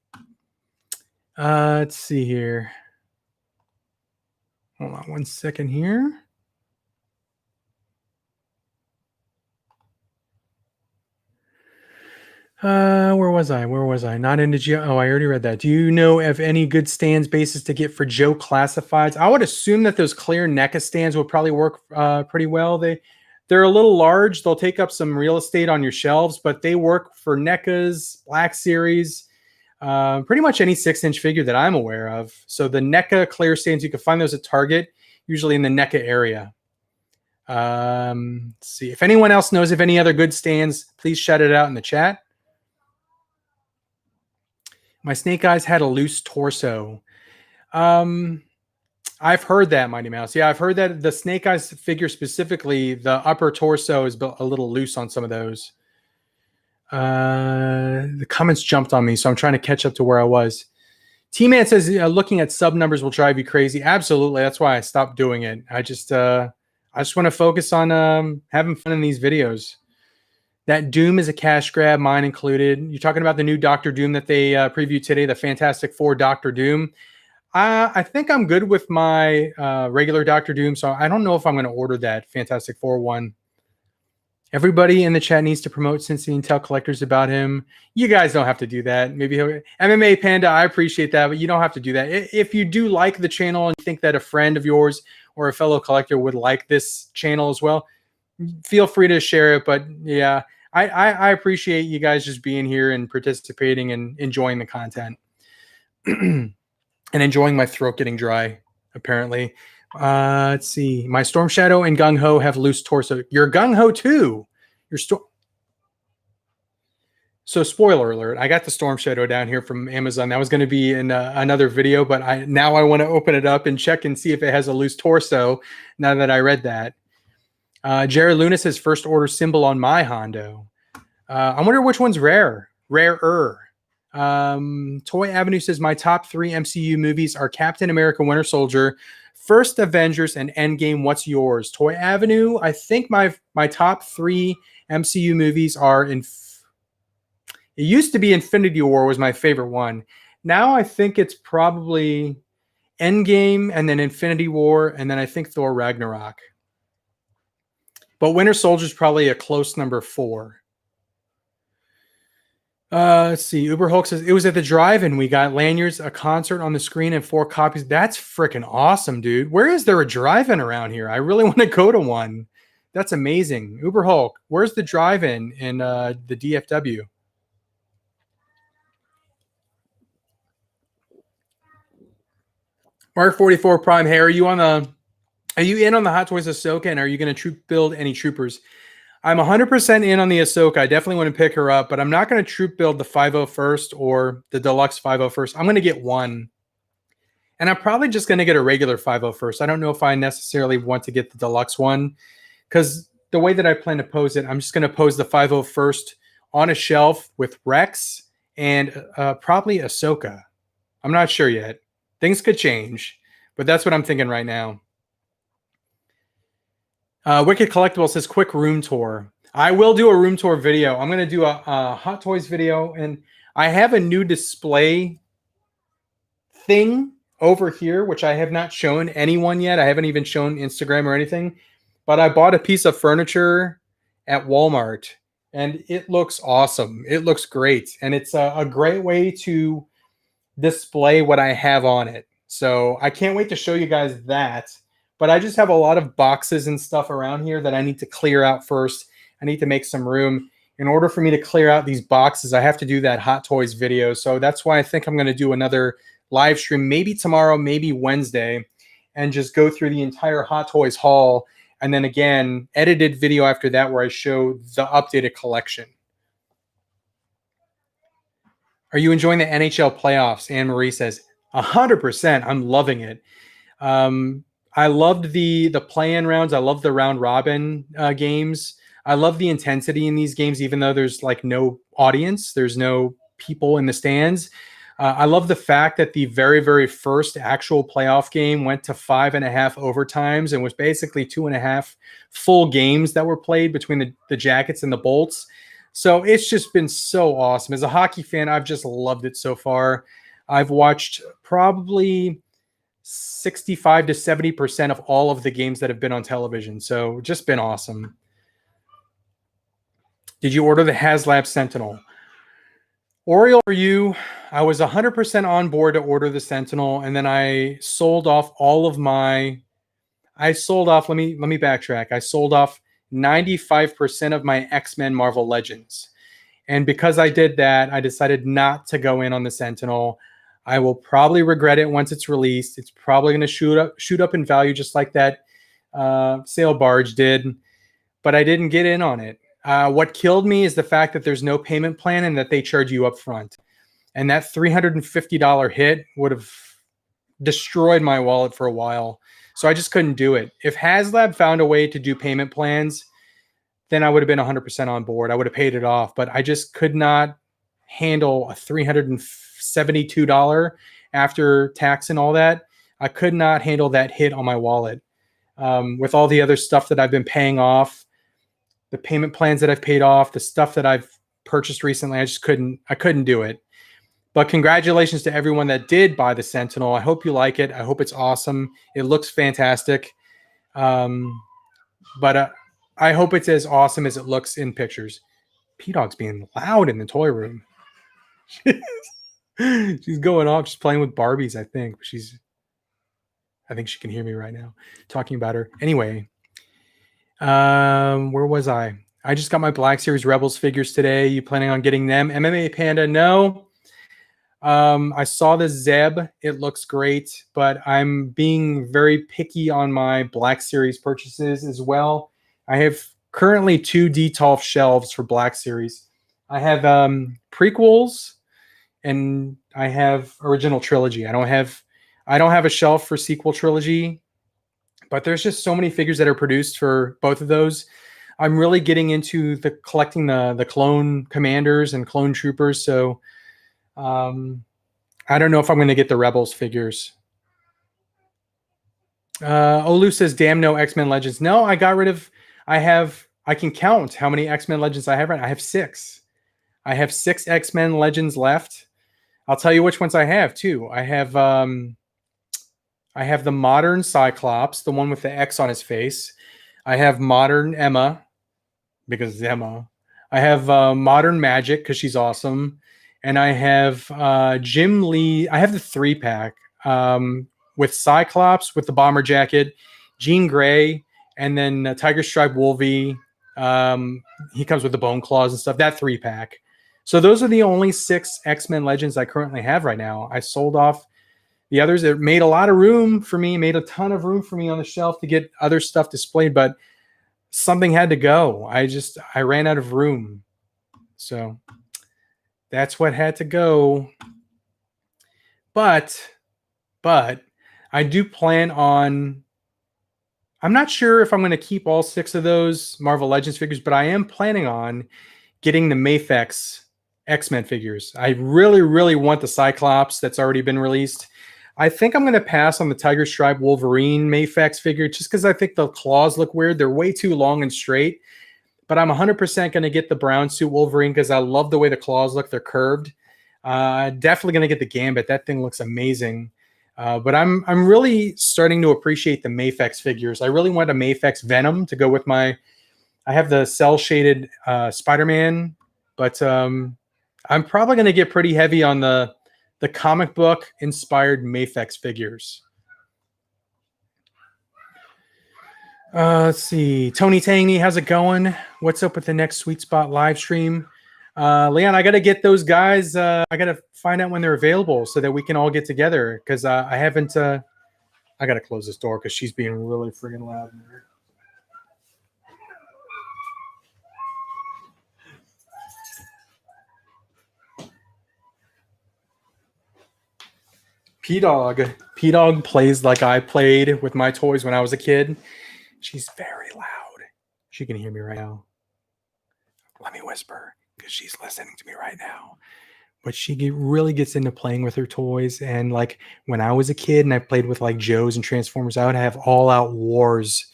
Let's see here. Hold on 1 second here. Where was I? Not into Geo. Oh, I already read that. Do you know of any good stands bases to get for Joe classifieds? I would assume that those clear NECA stands would probably work pretty well. They're a little large. They'll take up some real estate on your shelves, but they work for NECAs, Black Series, pretty much any 6-inch figure that I'm aware of. So the NECA clear stands, you can find those at Target, usually in the NECA area. Let's see. If anyone else knows of any other good stands, please shout it out in the chat. My Snake Eyes had a loose torso. I've heard that, Mighty Mouse. Yeah, I've heard that the Snake Eyes figure specifically, the upper torso is a little loose on some of those. The comments jumped on me, so I'm trying to catch up to where I was. T-Man says looking at sub numbers will drive you crazy. Absolutely. That's why I stopped doing it. I just want to focus on having fun in these videos. That Doom is a cash grab, mine included. You're talking about the new Doctor Doom that they previewed today, the Fantastic Four Doctor Doom. I think I'm good with my regular Doctor Doom, so I don't know if I'm going to order that Fantastic Four one. Everybody in the chat needs to promote Cincy and tell collectors about him. You guys don't have to do that. Maybe MMA Panda, I appreciate that, but you don't have to do that. If you do like the channel and think that a friend of yours or a fellow collector would like this channel as well, feel free to share it. But yeah, I appreciate you guys just being here and participating and enjoying the content and enjoying my throat getting dry, apparently. Let's see. My Storm Shadow and Gung Ho have loose torso. You're Gung Ho too. So spoiler alert, I got the Storm Shadow down here from Amazon. That was going to be in another video, but now I want to open it up and check and see if it has a loose torso now that I read that. Jared Luna says first order symbol on my Hondo. I wonder which one's rarer. Toy Avenue says my top 3 MCU movies are Captain America, Winter Soldier, First Avengers, and Endgame. What's yours? Toy Avenue, I think my top 3 MCU movies are it used to be Infinity War was my favorite one. Now I think it's probably Endgame and then Infinity War and then I think Thor Ragnarok. But Winter Soldier is probably a close number 4. Let's see. Uber Hulk says it was at the drive-in. We got lanyards, a concert on the screen, and 4 copies. That's freaking awesome, dude. Where is there a drive-in around here? I really want to go to one. That's amazing. Uber Hulk, where's the drive-in in the DFW? Mark 44 Prime. Hey, are you in on the Hot Toys Ahsoka, and are you going to troop build any troopers? I'm 100% in on the Ahsoka. I definitely want to pick her up, but I'm not going to troop build the 501st or the deluxe 501st. I'm going to get one. And I'm probably just going to get a regular 501st. I don't know if I necessarily want to get the deluxe one, because the way that I plan to pose it, I'm just going to pose the 501st on a shelf with Rex and probably Ahsoka. I'm not sure yet. Things could change, but that's what I'm thinking right now. Wicked Collectibles says quick room tour. I will do a room tour video. I'm going to do a Hot Toys video, and I have a new display thing over here, which I have not shown anyone yet. I haven't even shown Instagram or anything, but I bought a piece of furniture at Walmart, and it looks awesome. It looks great, and it's a great way to display what I have on it. So I can't wait to show you guys that. But I just have a lot of boxes and stuff around here that I need to clear out first. I need to make some room. In order for me to clear out these boxes, I have to do that Hot Toys video. So that's why I think I'm going to do another live stream, maybe tomorrow, maybe Wednesday, and just go through the entire Hot Toys haul. And then again, edited video after that where I show the updated collection. Are you enjoying the NHL playoffs? Anne Marie says, 100%. I'm loving it. I loved the play-in rounds. I love the round robin games. I love the intensity in these games, even though there's like no audience. There's no people in the stands. I love the fact that the very, very first actual playoff game went to 5.5 overtimes and was basically 2.5 full games that were played between the Jackets and the Bolts. So it's just been so awesome. As a hockey fan, I've just loved it so far. I've watched probably 65 to 70% of all of the games that have been on television. So just been awesome. Did you order the HasLab Sentinel? Oriole for you, I was 100% on board to order the Sentinel, and then I sold off all of my. Let me backtrack. I sold off 95% of my X-Men Marvel Legends, and because I did that, I decided not to go in on the Sentinel. I will probably regret it once it's released. It's probably going to shoot up in value just like that sale barge did, but I didn't get in on it. What killed me is the fact that there's no payment plan and that they charge you up front. And that $350 hit would have destroyed my wallet for a while. So I just couldn't do it. If HasLab found a way to do payment plans, then I would have been 100% on board. I would have paid it off, but I just could not handle a $372 after tax and all that. I could not handle that hit on my wallet. With all the other stuff that I've been paying off, the payment plans that I've paid off, the stuff that I've purchased recently, I couldn't do it. But congratulations to everyone that did buy the Sentinel. I hope you like it. I hope it's awesome. It looks fantastic. But I hope it's as awesome as it looks in pictures. P-Dog's being loud in the toy room. She's going off. She's playing with Barbies, I think. I think she can hear me right now talking about her. Anyway, where was I? I just got my Black Series Rebels figures today. You planning on getting them? MMA Panda, no. I saw the Zeb. It looks great, but I'm being very picky on my Black Series purchases as well. I have currently 2 Detolf shelves for Black Series. I have prequels and I have original trilogy. I don't have a shelf for sequel trilogy, but there's just so many figures that are produced for both of those. I'm really getting into collecting the clone commanders and clone troopers. So I don't know if I'm going to get the Rebels figures. Olu says, damn, no X-Men Legends. No, I got rid of, I can count how many X-Men Legends I have right now. I have 6. I have 6 X-Men Legends left. I'll tell you which ones I have too. I have the modern Cyclops, the one with the X on his face. I have modern Emma, because it's Emma. I have modern Magic, because she's awesome. and I have Jim Lee. I have the 3-pack with Cyclops with the bomber jacket, Jean Grey, and then Tiger Stripe Wolvie. He comes with the bone claws and stuff. That 3-pack. So those are the only 6 X-Men Legends I currently have right now. I sold off the others. It made a lot of room for me, made a ton of room for me on the shelf to get other stuff displayed, but something had to go. I ran out of room. So that's what had to go. But I do plan on, I'm not sure if I'm going to keep all 6 of those Marvel Legends figures, but I am planning on getting the Mafex X-Men figures. I really, really want the Cyclops that's already been released. I think I'm going to pass on the Tiger Stripe Wolverine Mafex figure just because I think the claws look weird. They're way too long and straight. But I'm 100% going to get the brown suit Wolverine because I love the way the claws look. They're curved. Definitely going to get the Gambit. That thing looks amazing. But I'm really starting to appreciate the Mafex figures. I really want a Mafex Venom to go with my... I have the cell-shaded Spider-Man, but I'm probably going to get pretty heavy on the comic book inspired Mafex figures. Let's see. Tony Tangney, how's it going? What's up with the next Sweet Spot live stream? Leon, I got to get those guys. I got to find out when they're available so that we can all get together because I haven't. I got to close this door because she's being really friggin' loud in here. P-Dog plays like I played with my toys when I was a kid. She's very loud. She can hear me right now. Let me whisper because she's listening to me right now. But she really gets into playing with her toys. And like when I was a kid and I played with like Joes and Transformers, I would have all out wars,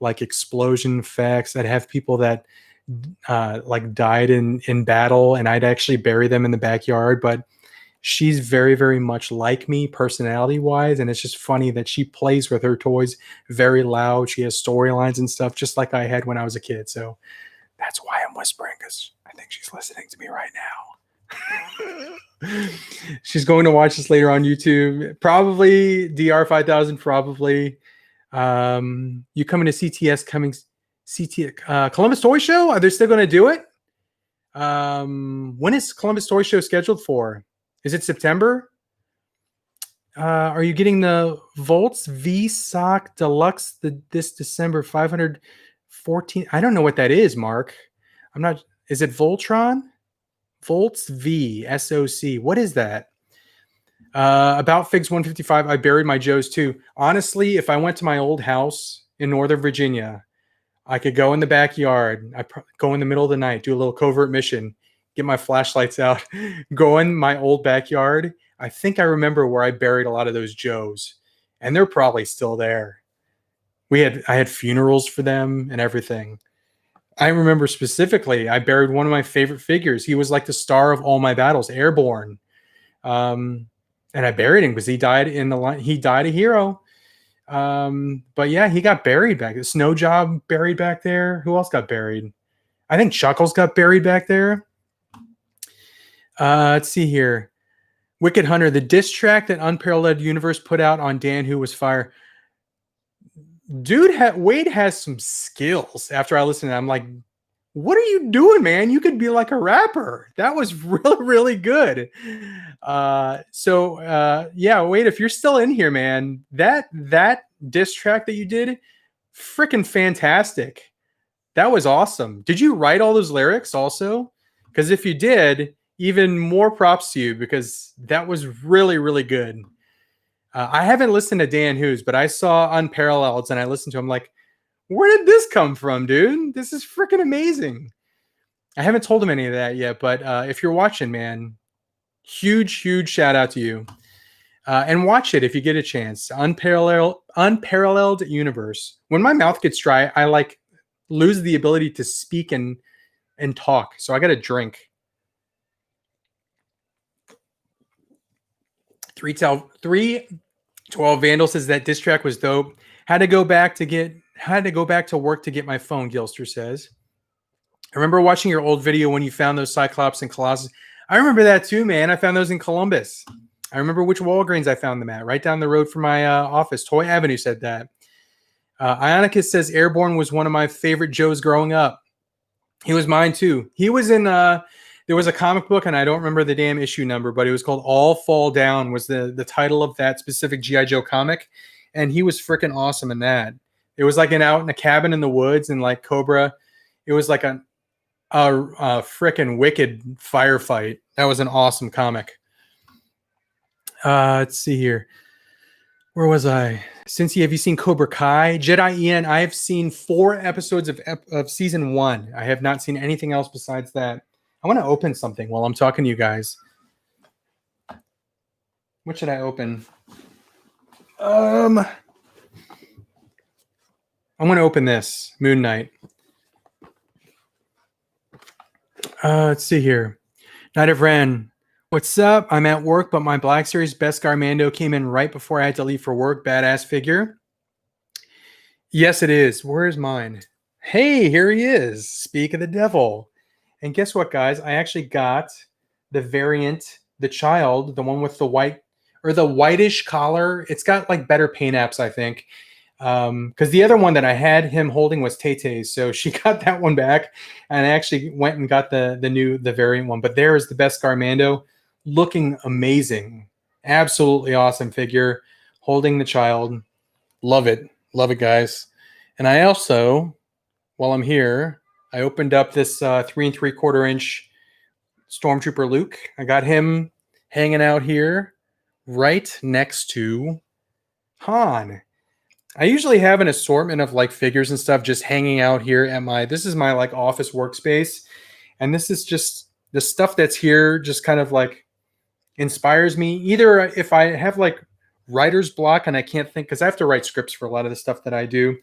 like explosion effects. I'd have people that like died in battle and I'd actually bury them in the backyard. But she's very, very much like me personality-wise, and it's just funny that she plays with her toys very loud. She has storylines and stuff just like I had when I was a kid. So that's why I'm whispering, because I think she's listening to me right now. She's going to watch this later on YouTube. Probably DR5000, probably. You coming to Columbus Toy Show? Are they still going to do it? When is Columbus Toy Show scheduled for? Is it September? Are you getting the Volts V-Sock Deluxe this December 514? I don't know what that is, Mark. I'm not. Is it Voltron? Volts V SOC. What is that? About Figs 155. I buried my Joes too. Honestly, if I went to my old house in Northern Virginia, I could go in the backyard. I go in the middle of the night, do a little covert mission. Get my flashlights out, go in my old backyard. I think I remember where I buried a lot of those Joes, and they're probably still there. I had funerals for them and everything. I remember specifically, I buried one of my favorite figures. He was like the star of all my battles, Airborne. And I buried him because he died in the line. He died a hero. But yeah, he got buried back. The Snow Job buried back there. Who else got buried? I think Chuckles got buried back there. Let's see here. Wicked Hunter, the diss track that Unparalleled Universe put out on Dan Who was fire. Dude, Wade has some skills. After I listened to it, I'm like, what are you doing, man? You could be like a rapper. That was really, really good. Yeah, Wade, if you're still in here, man, that diss track that you did, freaking fantastic. That was awesome. Did you write all those lyrics also? Because if you did, even more props to you because that was really, really good. I haven't listened to Dan Who's, but I saw Unparalleled and I listened to him like, where did this come from, dude? This is freaking amazing. I haven't told him any of that yet, but if you're watching, man, huge, huge shout out to you. And watch it if you get a chance. Unparalleled Universe. When my mouth gets dry, I like lose the ability to speak and talk. So I got to drink. 312 Vandal says that diss track was dope. Had to go back to work to get my phone, Gilster says. I remember watching your old video when you found those Cyclops and Colossus. I remember that too, man. I found those in Columbus. I remember which Walgreens I found them at, right down the road from my office. Toy Avenue said that. Ionicus says Airborne was one of my favorite Joes growing up. He was mine too. He was in there was a comic book, and I don't remember the damn issue number, but it was called All Fall Down was the title of that specific G.I. Joe comic. And he was freaking awesome in that. It was like out in a cabin in the woods, and like Cobra. It was like a freaking wicked firefight. That was an awesome comic. Let's see here. Where was I? Cincy, have you seen Cobra Kai? Jedi Ian, I have seen 4 episodes of season 1. I have not seen anything else besides that. I want to open something while I'm talking to you guys. What should I open? I want to open this Moon Knight. Let's see here. Night of Ren. What's up? I'm at work, but my Black Series Beskar Mando came in right before I had to leave for work. Badass figure. Yes, it is. Where's mine? Hey, here he is. Speak of the devil. And guess what, guys? I actually got the variant, the child, the one with the white or the whitish collar. It's got like better paint apps, I think. Because the other one that I had him holding was Tay-Tay's, so she got that one back, and I actually went and got the variant one. But there is the Beskar Mando, looking amazing, absolutely awesome figure, holding the child. Love it, guys. And I also, while I'm here, I opened up this 3 3/4 inch Stormtrooper Luke. I got him hanging out here, right next to Han. I usually have an assortment of like figures and stuff just hanging out here at this is my like office workspace. And this is just the stuff that's here just kind of like inspires me. Either if I have like writer's block and I can't think, because I have to write scripts for a lot of the stuff that I do.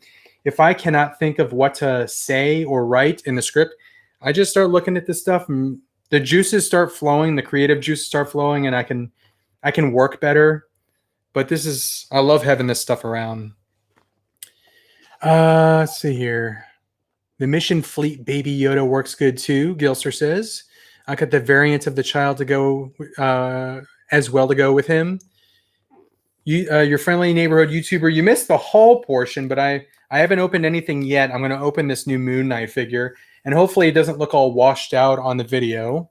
If I cannot think of what to say or write in the script, I just start looking at this stuff and the juices start flowing, the creative juices start flowing, and I can work better. But I love having this stuff around. Let's see here. The Mission Fleet Baby Yoda works good too, Gilster says. I got the variant of the child to go as well to go with him. Your friendly neighborhood YouTuber, you missed the haul portion, but I haven't opened anything yet. I'm going to open this new Moon Knight figure, and hopefully it doesn't look all washed out on the video.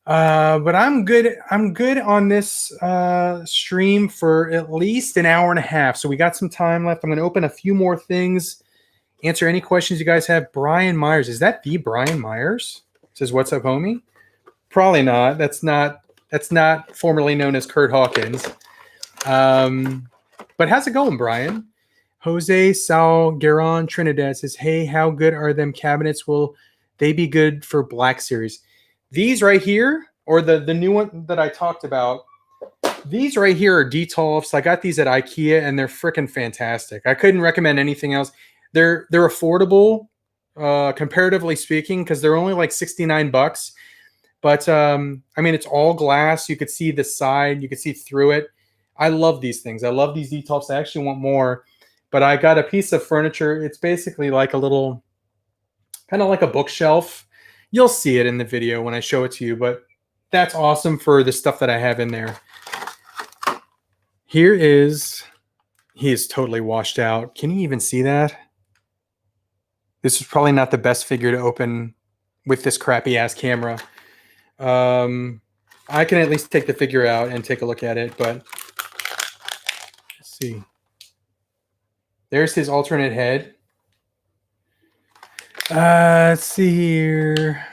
But I'm good. I'm good on this stream for at least an hour and a half. So we got some time left. I'm going to open a few more things, answer any questions you guys have. Brian Myers, is that the Brian Myers? Says, "What's up, homie?" Probably not. That's not formerly known as Kurt Hawkins. But how's it going, Brian? Jose Salgueron Trinidad says, "Hey, how good are them cabinets? Will they be good for Black Series?" These right here, or the new one that I talked about, these right here are Detolfs. I got these at IKEA, and they're freaking fantastic. I couldn't recommend anything else. They're affordable, comparatively speaking, because they're only like $69. But I mean, it's all glass. You could see the side. You could see through it. I love these things. I love these Detolfs. I actually want more. But I got a piece of furniture. It's basically like a little, kind of like a bookshelf. You'll see it in the video when I show it to you, but that's awesome for the stuff that I have in there. He is totally washed out. Can you even see that? This is probably not the best figure to open with this crappy ass camera. I can at least take the figure out and take a look at it, but let's see. There's his alternate head. Let's see here.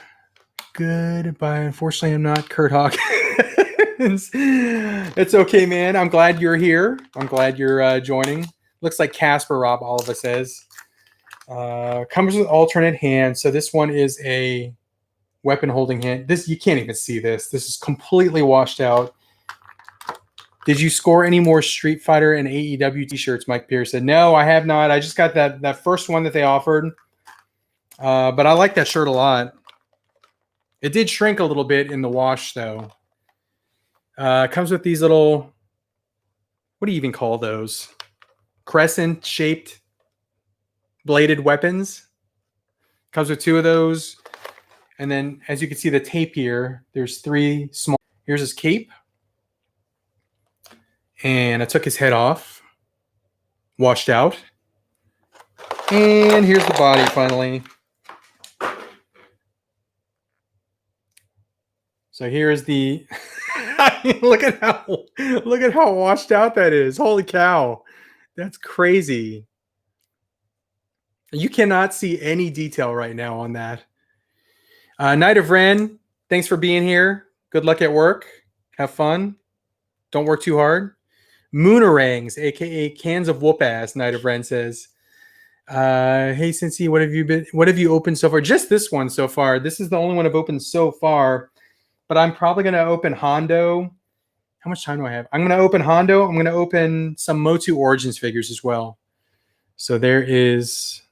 Goodbye. Unfortunately, I'm not Kurt Hawkins. It's okay, man. I'm glad you're here. I'm glad you're joining. Looks like Casper Rob Oliva says. Comes with alternate hand. So this one is a weapon holding hand. This, you can't even see this. This is completely washed out. Did you score any more Street Fighter and AEW t-shirts? Mike Pierce said, "No, I have not. I just got that first one that they offered. But I like that shirt a lot. It did shrink a little bit in the wash, though. It comes with these little, what do you even call those? Crescent-shaped bladed weapons. Comes with 2 of those. And then as you can see the tape here, there's 3 small. Here's his cape. And I took his head off. Washed out. And here's the body finally. So here's the look at how washed out that is. Holy cow. That's crazy. You cannot see any detail right now on that. Knight of Ren, thanks for being here. Good luck at work. Have fun. Don't work too hard. Moonerangs, aka cans of whoop ass, Knight of Ren says. Hey Cincy, what have you opened so far? Just this one so far. This is the only one I've opened so far. But I'm probably gonna open Hondo. How much time do I have? I'm gonna open Hondo. I'm gonna open some MOTU Origins figures as well. So there is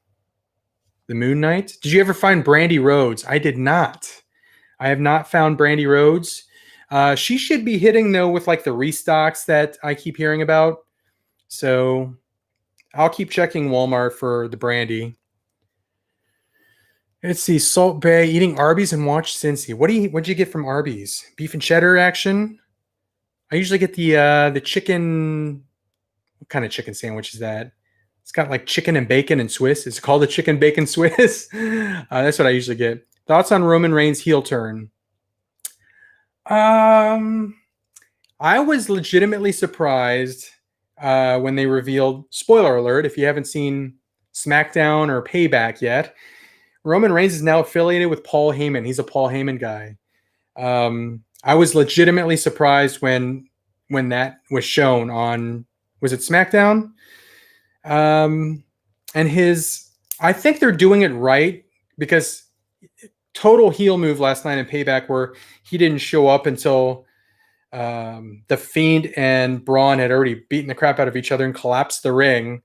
the Moon Knight. Did you ever find Brandy Rhodes? I did not. I have not found Brandy Rhodes. She should be hitting though with like the restocks that I keep hearing about. So I'll keep checking Walmart for the Brandy. Let's see, Salt Bay, eating Arby's and watch Cincy. What'd you get from Arby's? Beef and cheddar action? I usually get the chicken. What kind of chicken sandwich is that? It's got like chicken and bacon and Swiss. It's called a chicken bacon Swiss. That's what I usually get. Thoughts on Roman Reigns' heel turn? I was legitimately surprised when they revealed, spoiler alert, if you haven't seen SmackDown or Payback yet, Roman Reigns is now affiliated with Paul Heyman. He's a Paul Heyman guy. I was legitimately surprised when that was shown on, was it SmackDown? And I think they're doing it right because total heel move last night in Payback where he didn't show up until the Fiend and Braun had already beaten the crap out of each other and collapsed the ring.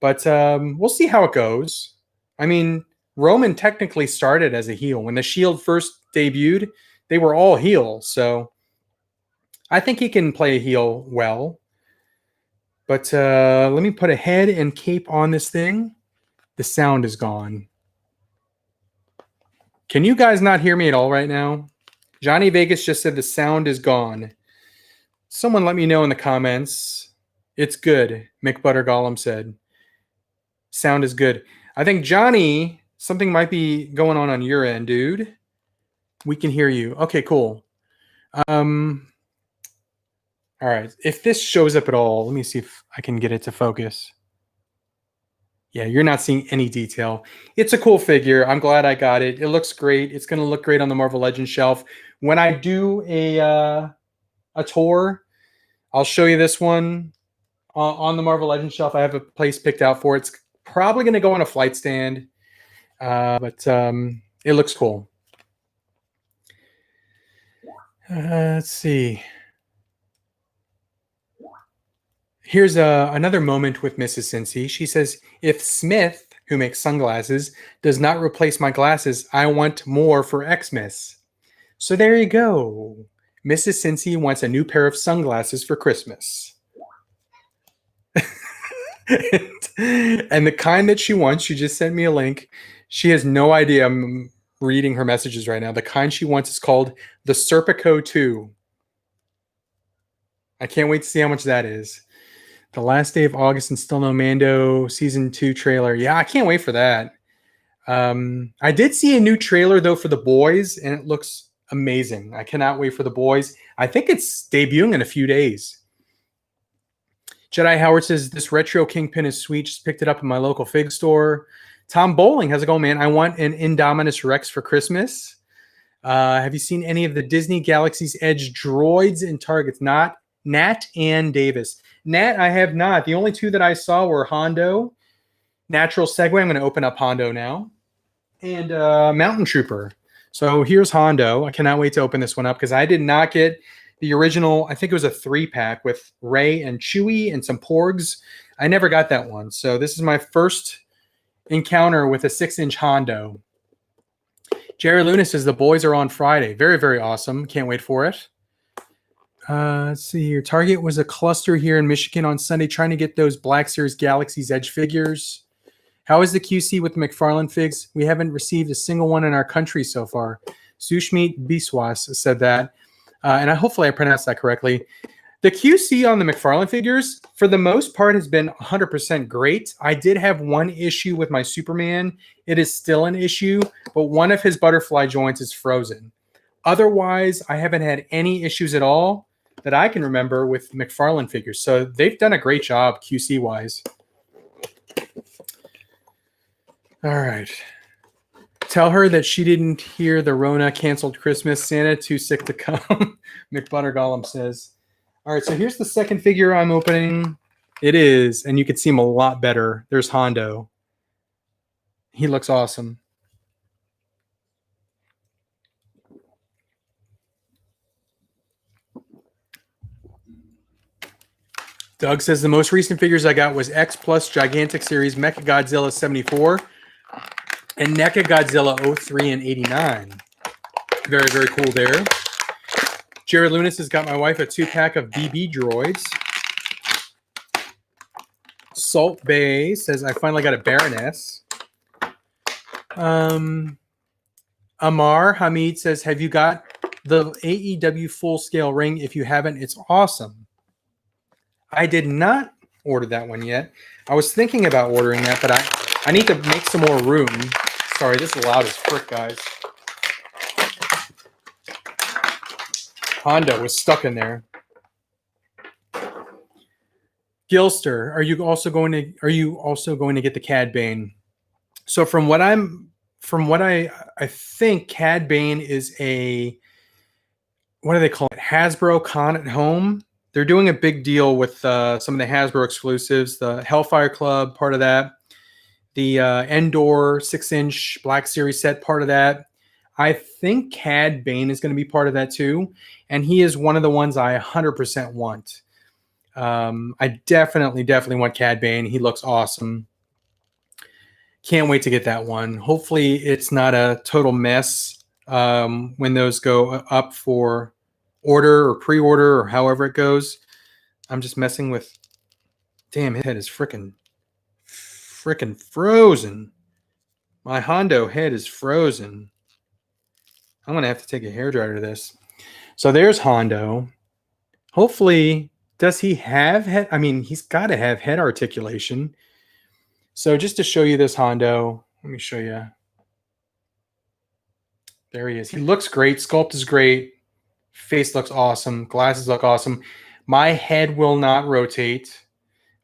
But we'll see how it goes. I mean, Roman technically started as a heel. When the Shield first debuted, they were all heel. So I think he can play a heel well. But let me put a head and cape on this thing. The sound is gone. Can you guys not hear me at all right now? Johnny Vegas just said the sound is gone. Someone let me know in the comments. It's good, McButtergollum said. Sound is good. I think, Johnny, something might be going on your end, dude. We can hear you. Okay, cool. All right. If this shows up at all, let me see if I can get it to focus. Yeah, you're not seeing any detail. It's a cool figure. I'm glad I got it. It looks great. It's going to look great on the Marvel Legends shelf. When I do a tour, I'll show you this one on the Marvel Legends shelf. I have a place picked out for it. It's probably going to go on a flight stand, but it looks cool. Let's see. Here's another moment with Mrs. Cincy. She says, if Smith, who makes sunglasses, does not replace my glasses, I want more for Xmas. So there you go. Mrs. Cincy wants a new pair of sunglasses for Christmas. And the kind that she wants, she just sent me a link. She has no idea I'm reading her messages right now. The kind she wants is called the Serpico 2. I can't wait to see how much that is. The last day of August and still no Mando season 2 trailer. Yeah, I can't wait for that. I did see a new trailer though for The Boys, and it looks amazing. I cannot wait for The Boys. I think it's debuting in a few days. Jedi Howard says this retro Kingpin is sweet. Just picked it up in my local fig store. Tom Bowling, how's it going, man? I want an Indominus Rex for Christmas. Have you seen any of the Disney Galaxy's Edge droids in Targets? Not Nat and Davis. Nat, I have not. The only two that I saw were Hondo, Natural Segue. I'm going to open up Hondo now, and Mountain Trooper. So here's Hondo. I cannot wait to open this one up because I did not get the original. I think it was a 3-pack with Rey and Chewie and some Porgs. I never got that one. So this is my first encounter with a 6-inch Hondo. Jerry Luna says the boys are on Friday. Very, very awesome. Can't wait for it. Let's see here. Target was a cluster here in Michigan on Sunday trying to get those Black Series Galaxy's Edge figures. How is the QC with the McFarlane figs? We haven't received a single one in our country so far. Sushmeet Biswas said that. And hopefully I pronounced that correctly. The QC on the McFarlane figures, for the most part, has been 100% great. I did have one issue with my Superman. It is still an issue, but one of his butterfly joints is frozen. Otherwise, I haven't had any issues at all that I can remember with McFarlane figures. So they've done a great job QC-wise. All right. Tell her that she didn't hear the Rona canceled Christmas. Santa too sick to come, McButtergolem says. All right, so here's the second figure I'm opening. It is, and you can see him a lot better. There's Hondo. He looks awesome. Doug says the most recent figures I got was X Plus Gigantic Series Mechagodzilla 74 and Mechagodzilla 03 and 89. Very, very cool there. Jared Lunas has got my wife a 2-pack of BB droids. Salt Bay says I finally got a Baroness. Amar Hamid says, have you got the AEW full-scale ring? If you haven't, it's awesome. I did not order that one yet. I was thinking about ordering that, but I need to make some more room. Sorry, this is loud as frick, guys. Hondo was stuck in there. Gilster, are you also going to get the Cad Bane? So from what I think Cad Bane is a, what do they call it? Hasbro Con at Home. They're doing a big deal with some of the Hasbro exclusives, the Hellfire Club, part of that, the Endor 6-inch Black Series set, part of that. I think Cad Bane is going to be part of that too, and he is one of the ones I 100% want. I definitely want Cad Bane. He looks awesome. Can't wait to get that one. Hopefully it's not a total mess when those go up for order or pre-order or however it goes. I'm just messing with. Damn, his head is freaking frozen. My Hondo head is frozen. I'm gonna have to take a hairdryer to this. So there's Hondo. Hopefully, does he have head? I mean, he's got to have head articulation. So just to show you this Hondo, let me show you. There he is. He looks great. Sculpt is great. Face looks awesome. Glasses look awesome. My head will not rotate.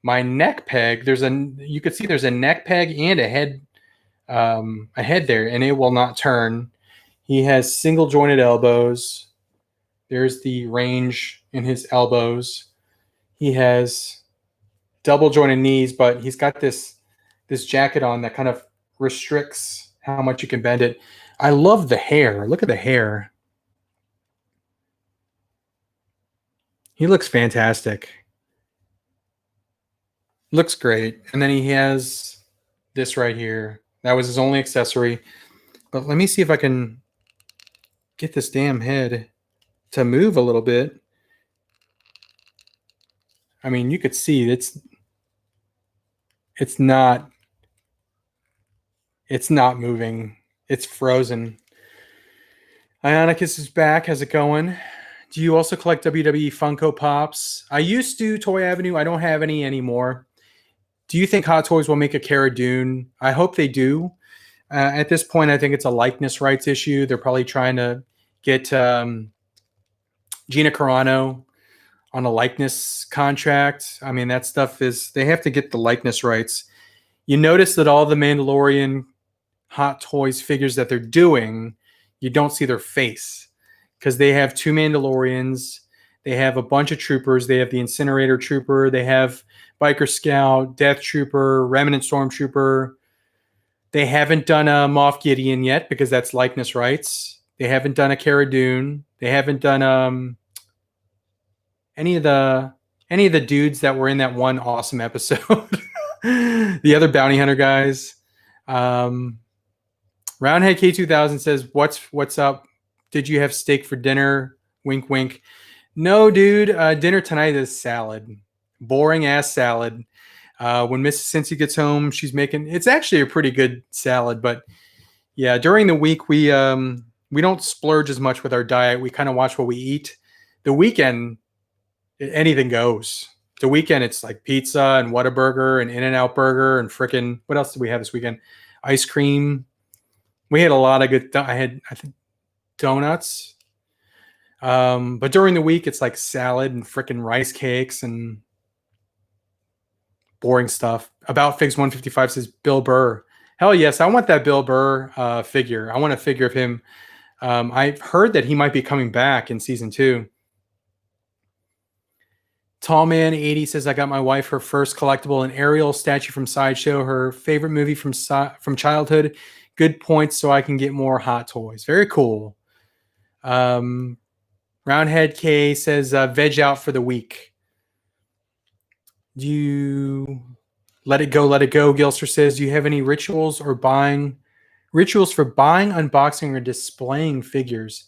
My neck peg, you can see there's a neck peg and a head there, and it will not turn. He has single jointed elbows. There's the range in his elbows. He has double jointed knees, but he's got this jacket on that kind of restricts how much you can bend it. I love the hair. Look at the hair. He looks fantastic. Looks great. And then he has this right here. That was his only accessory. But let me see if I can get this damn head to move a little bit. I mean, you could see it's not moving. It's frozen. Ionicus is back. How's it going? Do you also collect WWE Funko Pops? I used to, Toy Avenue. I don't have any anymore. Do you think Hot Toys will make a Cara Dune? I hope they do. At this point, I think it's a likeness rights issue. They're probably trying to get Gina Carano on a likeness contract. I mean, that stuff is, they have to get the likeness rights. You notice that all the Mandalorian Hot Toys figures that they're doing, you don't see their face because they have 2 Mandalorians. They have a bunch of troopers. They have the Incinerator Trooper. They have Biker Scout, Death Trooper, Remnant Stormtrooper. They haven't done a Moff Gideon yet because that's likeness rights. They haven't done a Cara Dune. They haven't done any of the dudes that were in that one awesome episode. The other bounty hunter guys. Roundhead K2000 says, "What's up? Did you have steak for dinner? Wink, wink." No, dude. Dinner tonight is salad. Boring ass salad. When Mrs. Cincy gets home, she's making, it's actually a pretty good salad, but yeah, during the week we don't splurge as much with our diet. We kind of watch what we eat. The weekend, anything goes. The weekend, it's like pizza and Whataburger and In-N-Out Burger and frickin' what else did we have this weekend? Ice cream. We had a lot of good. I think donuts. But during the week, it's like salad and frickin' rice cakes and boring stuff. About Figs 155 says Bill Burr. Hell yes, I want that Bill Burr figure. I want a figure of him. I've heard that he might be coming back in season 2. Tallman 80 says, I got my wife her first collectible, an Ariel statue from Sideshow, her favorite movie from childhood. Good points so I can get more Hot Toys. Very cool. Roundhead K says, veg out for the week. You let it go, let it go. Gilster says, do you have any rituals for buying, unboxing, or displaying figures?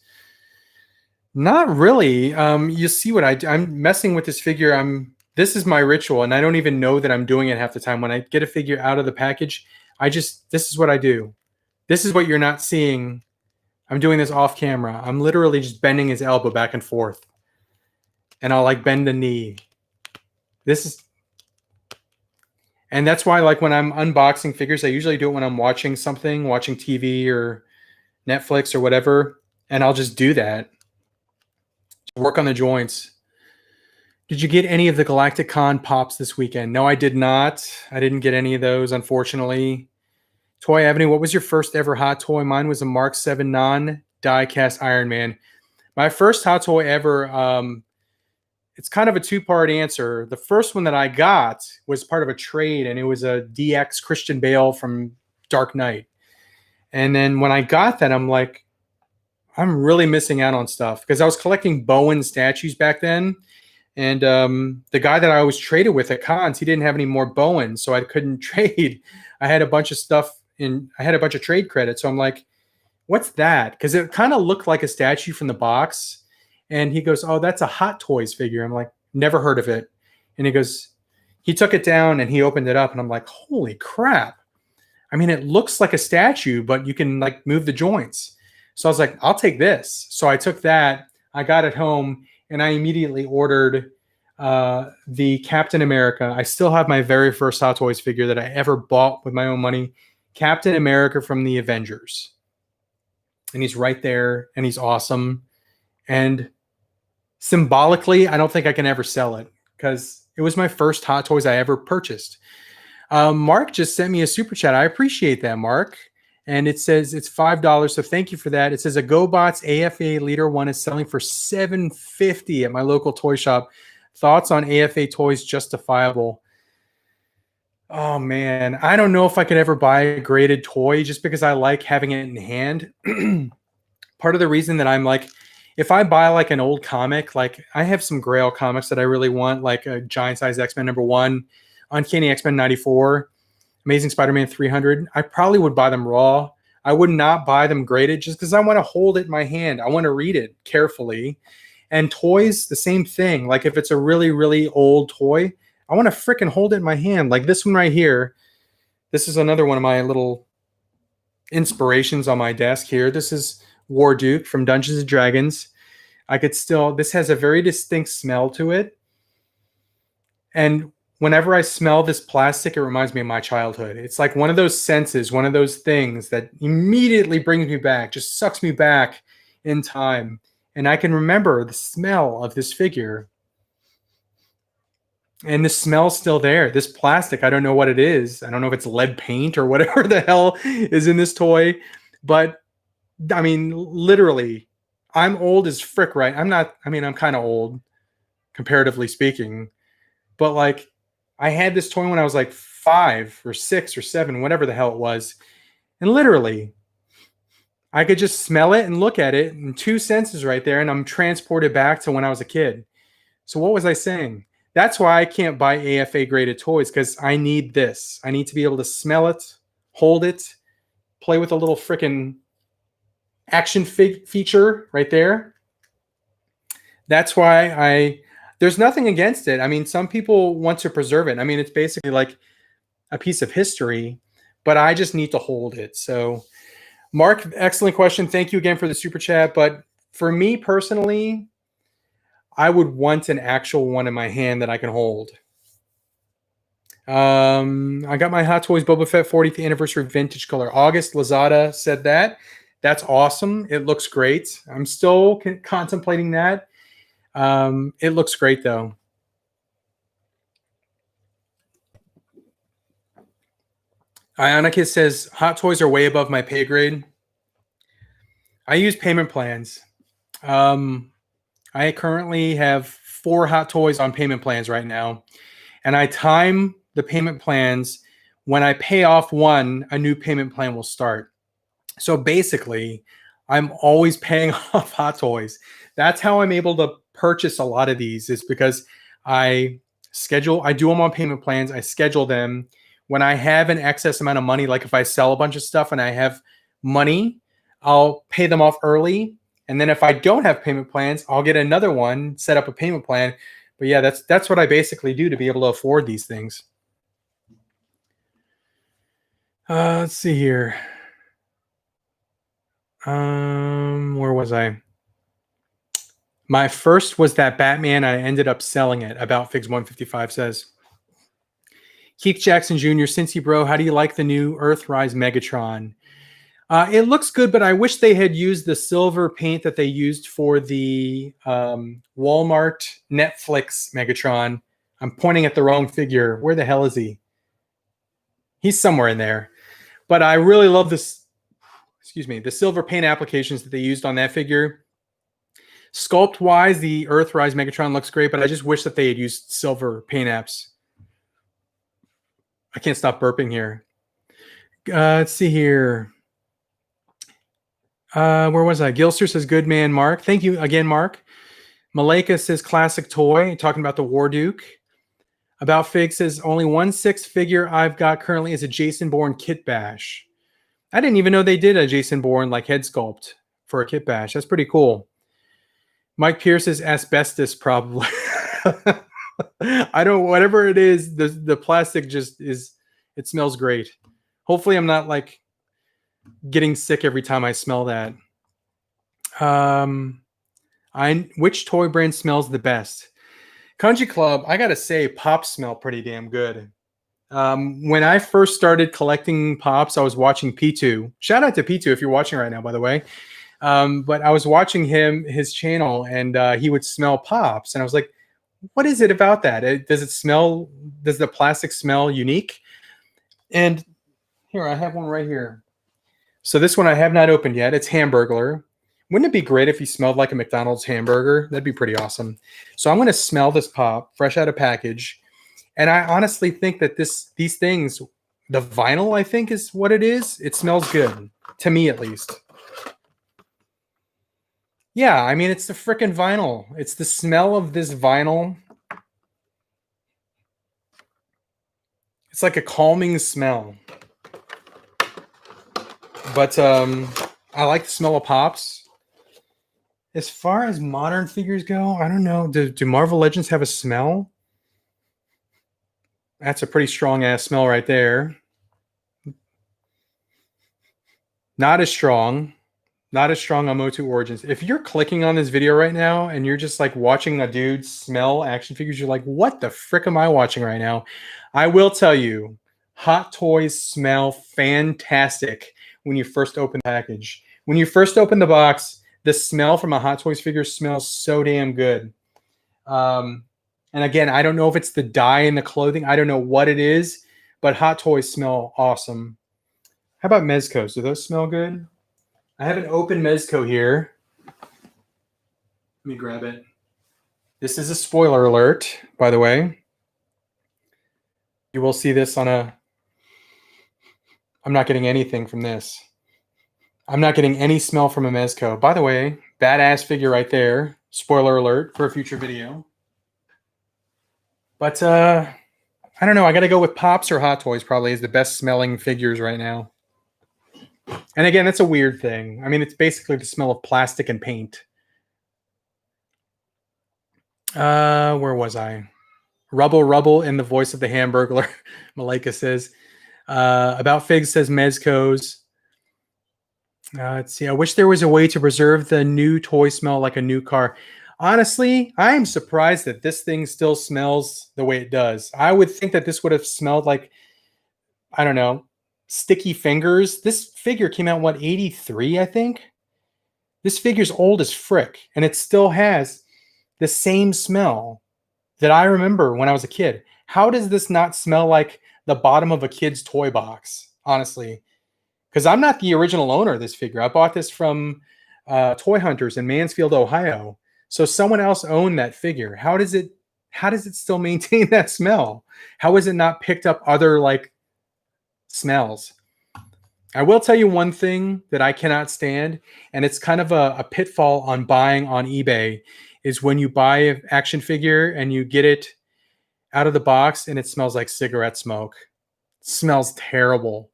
Not really. You see what I do. I'm messing with this figure. This is my ritual, and I don't even know that I'm doing it half the time. When I get a figure out of the package, this is what I do. This is what you're not seeing. I'm doing this off camera. I'm literally just bending his elbow back and forth. And I'll like bend the knee. And that's why, like, when I'm unboxing figures, I usually do it when I'm watching something, watching TV or Netflix or whatever. And I'll just do that. Work on the joints. Did you get any of the Galactic Con pops this weekend? No, I did not. I didn't get any of those, unfortunately. Toy Avenue, what was your first ever hot toy? Mine was a Mark 7 non-die-cast Iron Man. My first hot toy ever, it's kind of a two-part answer. The first one that I got was part of a trade, and it was a DX Christian Bale from Dark Knight. And then when I got that, I'm like, I'm really missing out on stuff because I was collecting Bowen statues back then. And the guy that I always traded with at cons, he didn't have any more Bowen, so I couldn't trade. I had a bunch of stuff I had a bunch of trade credits. So I'm like, what's that? Because it kind of looked like a statue from the box. And he goes, oh, that's a Hot Toys figure. I'm like, never heard of it. And he took it down and he opened it up. And I'm like, holy crap. I mean, it looks like a statue, but you can like move the joints. So I was like, I'll take this. So I took that. I got it home and I immediately ordered the Captain America. I still have my very first Hot Toys figure that I ever bought with my own money. Captain America from the Avengers. And he's right there and he's awesome. And symbolically, I don't think I can ever sell it because it was my first Hot Toys I ever purchased. Mark just sent me a super chat. I appreciate that, Mark. And it says it's $5. So thank you for that. It says a GoBots AFA Leader 1 is selling for $7.50 at my local toy shop. Thoughts on AFA toys justifiable? Oh, man. I don't know if I could ever buy a graded toy just because I like having it in hand. Part of the reason that I'm like, if I buy like an old comic, like I have some Grail comics that I really want, like a Giant Size X-Men #1, Uncanny X-Men 94, Amazing Spider-Man 300, I probably would buy them raw. I would not buy them graded just because I want to hold it in my hand. I want to read it carefully. And toys, the same thing. Like if it's a really, really old toy, I want to freaking hold it in my hand. Like this one right here. This is another one of my little inspirations on my desk here. This is War Duke from Dungeons and Dragons. This has a very distinct smell to it. And whenever I smell this plastic, it reminds me of my childhood. It's like one of those senses, one of those things that immediately brings me back, just sucks me back in time. And I can remember the smell of this figure. And the smell's still there. This plastic, I don't know what it is. I don't know if it's lead paint or whatever the hell is in this toy. But, I mean, literally, I'm old as frick, right? I'm kind of old, comparatively speaking. But, like, I had this toy when I was, like, 5 or 6 or 7, whatever the hell it was. And literally, I could just smell it and look at it in 2 senses right there, and I'm transported back to when I was a kid. So what was I saying? That's why I can't buy AFA graded toys, because I need this. I need to be able to smell it, hold it, play with a little freaking action feature right there. That's why there's nothing against it. I mean, some people want to preserve it. I mean, it's basically like a piece of history, but I just need to hold it. So, Mark, excellent question. Thank you again for the super chat. But for me personally, I would want an actual one in my hand that I can hold. I got my Hot Toys Boba Fett 40th anniversary vintage color. August Lazada said that. That's awesome. It looks great. I'm still contemplating that. It looks great though. Ionica says Hot Toys are way above my pay grade. I use payment plans. I currently have 4 Hot Toys on payment plans right now, and I time the payment plans. When I pay off one, a new payment plan will start. So basically, I'm always paying off Hot Toys. That's how I'm able to purchase a lot of these, is because I do them on payment plans. I schedule them. When I have an excess amount of money, like if I sell a bunch of stuff and I have money, I'll pay them off early. And then if I don't have payment plans, I'll get another one, set up a payment plan. But yeah, that's what I basically do to be able to afford these things. Let's see here. Where was I? My first was that Batman. I ended up selling it. About Figs 155 says. Keith Jackson Jr., Cincy Bro, how do you like the new Earthrise Megatron? It looks good, but I wish they had used the silver paint that they used for the Walmart Netflix Megatron. I'm pointing at the wrong figure. Where the hell is he? He's somewhere in there. But I really love this, the silver paint applications that they used on that figure. Sculpt-wise, the Earthrise Megatron looks great, but I just wish that they had used silver paint apps. I can't stop burping here. Let's see here. Where was I? Gilster says, good man, Mark. Thank you again, Mark. Maleka says, classic toy, talking about the War Duke. About Fig says, only 1/6 figure I've got currently is a Jason Bourne Kit Bash. I didn't even know they did a Jason Bourne like head sculpt for a Kit Bash. That's pretty cool. Mike Pierce says, asbestos probably. I don't, whatever it is, the plastic just is, it smells great. Hopefully I'm not like getting sick every time I smell that. Which toy brand smells the best? Country Club, I gotta say, Pops smell pretty damn good. When I first started collecting Pops, I was watching P2. Shout out to P2 if you're watching right now, by the way. But I was watching his channel, and he would smell Pops, and I was like, what is it about that? Does the plastic smell unique? And here, I have one right here. So this one I have not opened yet. It's Hamburglar. Wouldn't it be great if he smelled like a McDonald's hamburger? That'd be pretty awesome. So I'm going to smell this Pop fresh out of package. And I honestly think that these things, the vinyl, I think is what it is. It smells good, to me at least. Yeah, I mean, it's the frickin' vinyl. It's the smell of this vinyl. It's like a calming smell. But I like the smell of Pops. As far as modern figures go, I don't know. Do Marvel Legends have a smell? That's a pretty strong-ass smell right there. Not as strong. Not as strong on MOTU Origins. If you're clicking on this video right now and you're just like watching a dude smell action figures, you're like, what the frick am I watching right now? I will tell you, Hot Toys smell fantastic when you first open the package. When you first open the box, the smell from a Hot Toys figure smells so damn good. And again, I don't know if it's the dye in the clothing. I don't know what it is, but Hot Toys smell awesome. How about mezcos? Do those smell good? I have an open mezco here. Let me grab it. This is a spoiler alert, by the way. You will see this on a... I'm not getting anything from this. I'm not getting any smell from a mezco. By the way, badass figure right there. Spoiler alert for a future video. But I don't know. I got to go with Pops or Hot Toys probably is the best smelling figures right now. And again, that's a weird thing. I mean, it's basically the smell of plastic and paint. Where was I? Rubble in the voice of the Hamburglar. Malika says. About figs says mezcos. Let's see. I wish there was a way to preserve the new toy smell like a new car. Honestly, I am surprised that this thing still smells the way it does. I would think that this would have smelled like, I don't know, sticky fingers. This figure came out, what, 83, I think? This figure's old as frick, and it still has the same smell that I remember when I was a kid. How does this not smell like the bottom of a kid's toy box, honestly? Because I'm not the original owner of this figure. I bought this from Toy Hunters in Mansfield, Ohio. So someone else owned that figure. How does it still maintain that smell? How is it not picked up other like smells? I will tell you one thing that I cannot stand, and it's kind of a pitfall on buying on eBay, is when you buy an action figure and you get it out of the box and it smells like cigarette smoke. It smells terrible.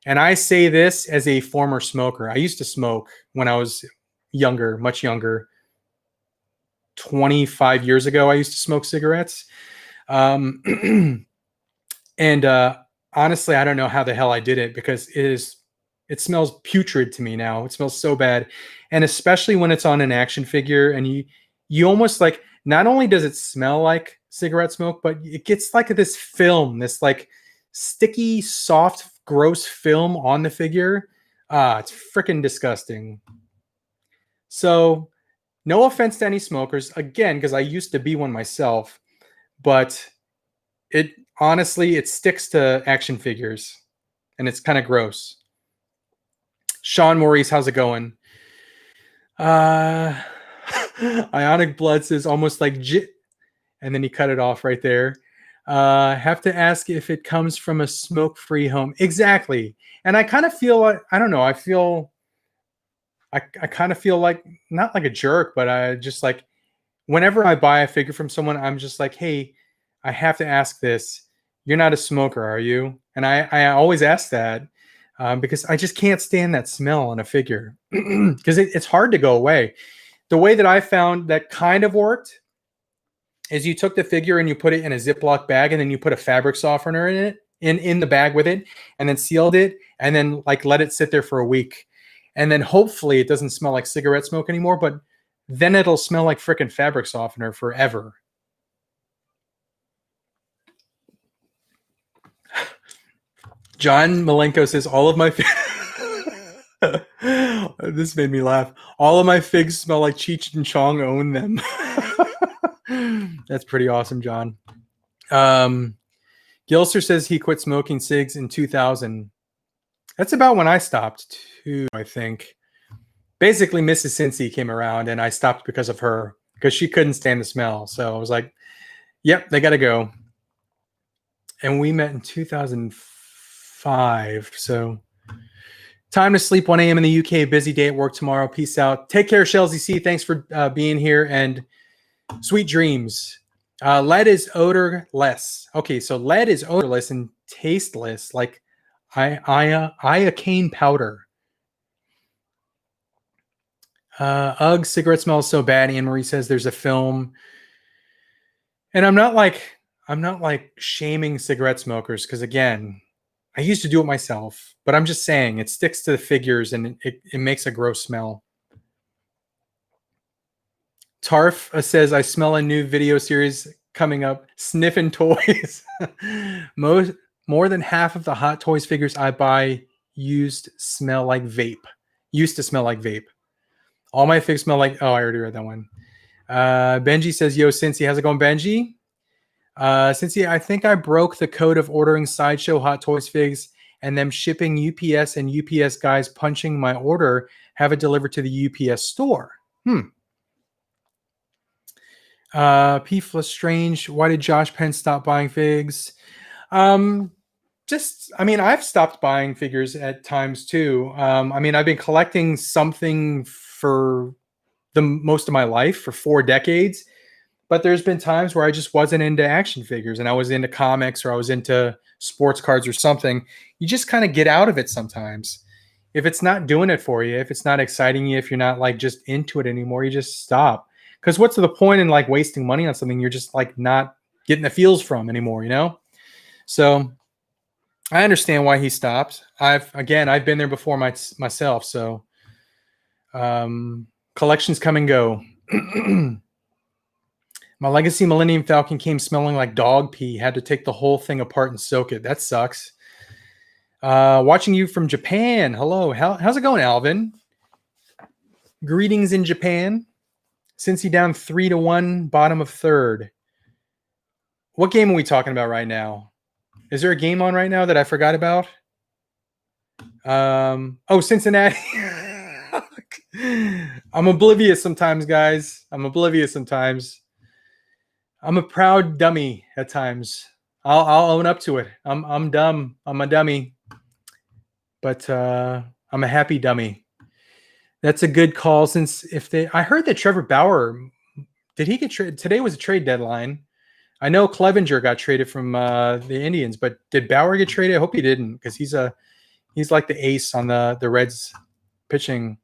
And I say this as a former smoker. I used to smoke when I was younger, much younger. 25 years ago, I used to smoke cigarettes. And honestly, I don't know how the hell I did it, because it smells putrid to me now. It smells so bad. And especially when it's on an action figure, and you almost like, not only does it smell like cigarette smoke, but it gets like this film, this like sticky, soft, gross film on the figure. It's freaking disgusting. So no offense to any smokers, again, because I used to be one myself, but it honestly, it sticks to action figures and it's kind of gross. Sean Maurice, how's it going? Ionic Blood says almost like and then he cut it off right there. Have to ask if it comes from a smoke-free home. Exactly. And I kind of feel like, I don't know, I kind of feel like, not like a jerk, but I just like, whenever I buy a figure from someone, I'm just like, hey, I have to ask this. You're not a smoker, are you? And I always ask that because I just can't stand that smell on a figure because it's hard to go away. The way that I found that kind of worked is you took the figure and you put it in a Ziploc bag, and then you put a fabric softener in it, in the bag with it, and then sealed it, and then like let it sit there for a week. And then hopefully it doesn't smell like cigarette smoke anymore, but then it'll smell like freaking fabric softener forever. John Malenko says, all of my this made me laugh. All of my figs smell like Cheech and Chong own them. That's pretty awesome, John. Gilster says he quit smoking cigs in 2000. That's about when I stopped too, I think. Basically, Mrs. Cincy came around and I stopped because of her, because she couldn't stand the smell. So I was like, yep, they got to go. And we met in 2005. So time to sleep, 1 a.m. in the UK. Busy day at work tomorrow. Peace out. Take care, Shelzy C. Thanks for being here, and sweet dreams. Lead is odorless. Okay, so lead is odorless and tasteless, like iocane powder. Ugh, cigarette smells so bad. Anne Marie says there's a film. And I'm not like shaming cigarette smokers, because again, I used to do it myself, but I'm just saying it sticks to the figures and it makes a gross smell. Tarf says, I smell a new video series coming up, Sniffing Toys. More than half of the Hot Toys figures I buy used to smell like vape. All my figs smell like, oh, I already read that one. Benji says, yo, Cincy, how's it going, Benji? Cincy, I think I broke the code of ordering Sideshow Hot Toys figs and them shipping UPS, and UPS guys punching my order have it delivered to the UPS store. P. Strange, why did Josh Penn stop buying figs? I've stopped buying figures at times too. I've been collecting something for the most of my life, for 4 decades, but there's been times where I just wasn't into action figures and I was into comics, or I was into sports cards or something. You just kind of get out of it sometimes. If it's not doing it for you, if it's not exciting you, if you're not like just into it anymore, you just stop. Because what's the point in like wasting money on something you're just like not getting the feels from anymore, you know? So I understand why he stopped. I've been there before myself. So collections come and go. My Legacy Millennium Falcon came smelling like dog pee. Had to take the whole thing apart and soak it. That sucks. Watching you from Japan. Hello. How's it going, Alvin? Greetings in Japan. Cincy down 3-1, bottom of third. What game are we talking about right now? Is there a game on right now that I forgot about? Oh, Cincinnati. I'm oblivious sometimes, guys. I'm oblivious sometimes. I'm a proud dummy at times. I'll own up to it. I'm dumb. I'm a dummy. But I'm a happy dummy. That's a good call. Since I heard that Trevor Bauer, did he get traded? Today was a trade deadline. I know Clevenger got traded from the Indians, but did Bauer get traded? I hope he didn't, because he's like the ace on the Reds pitching.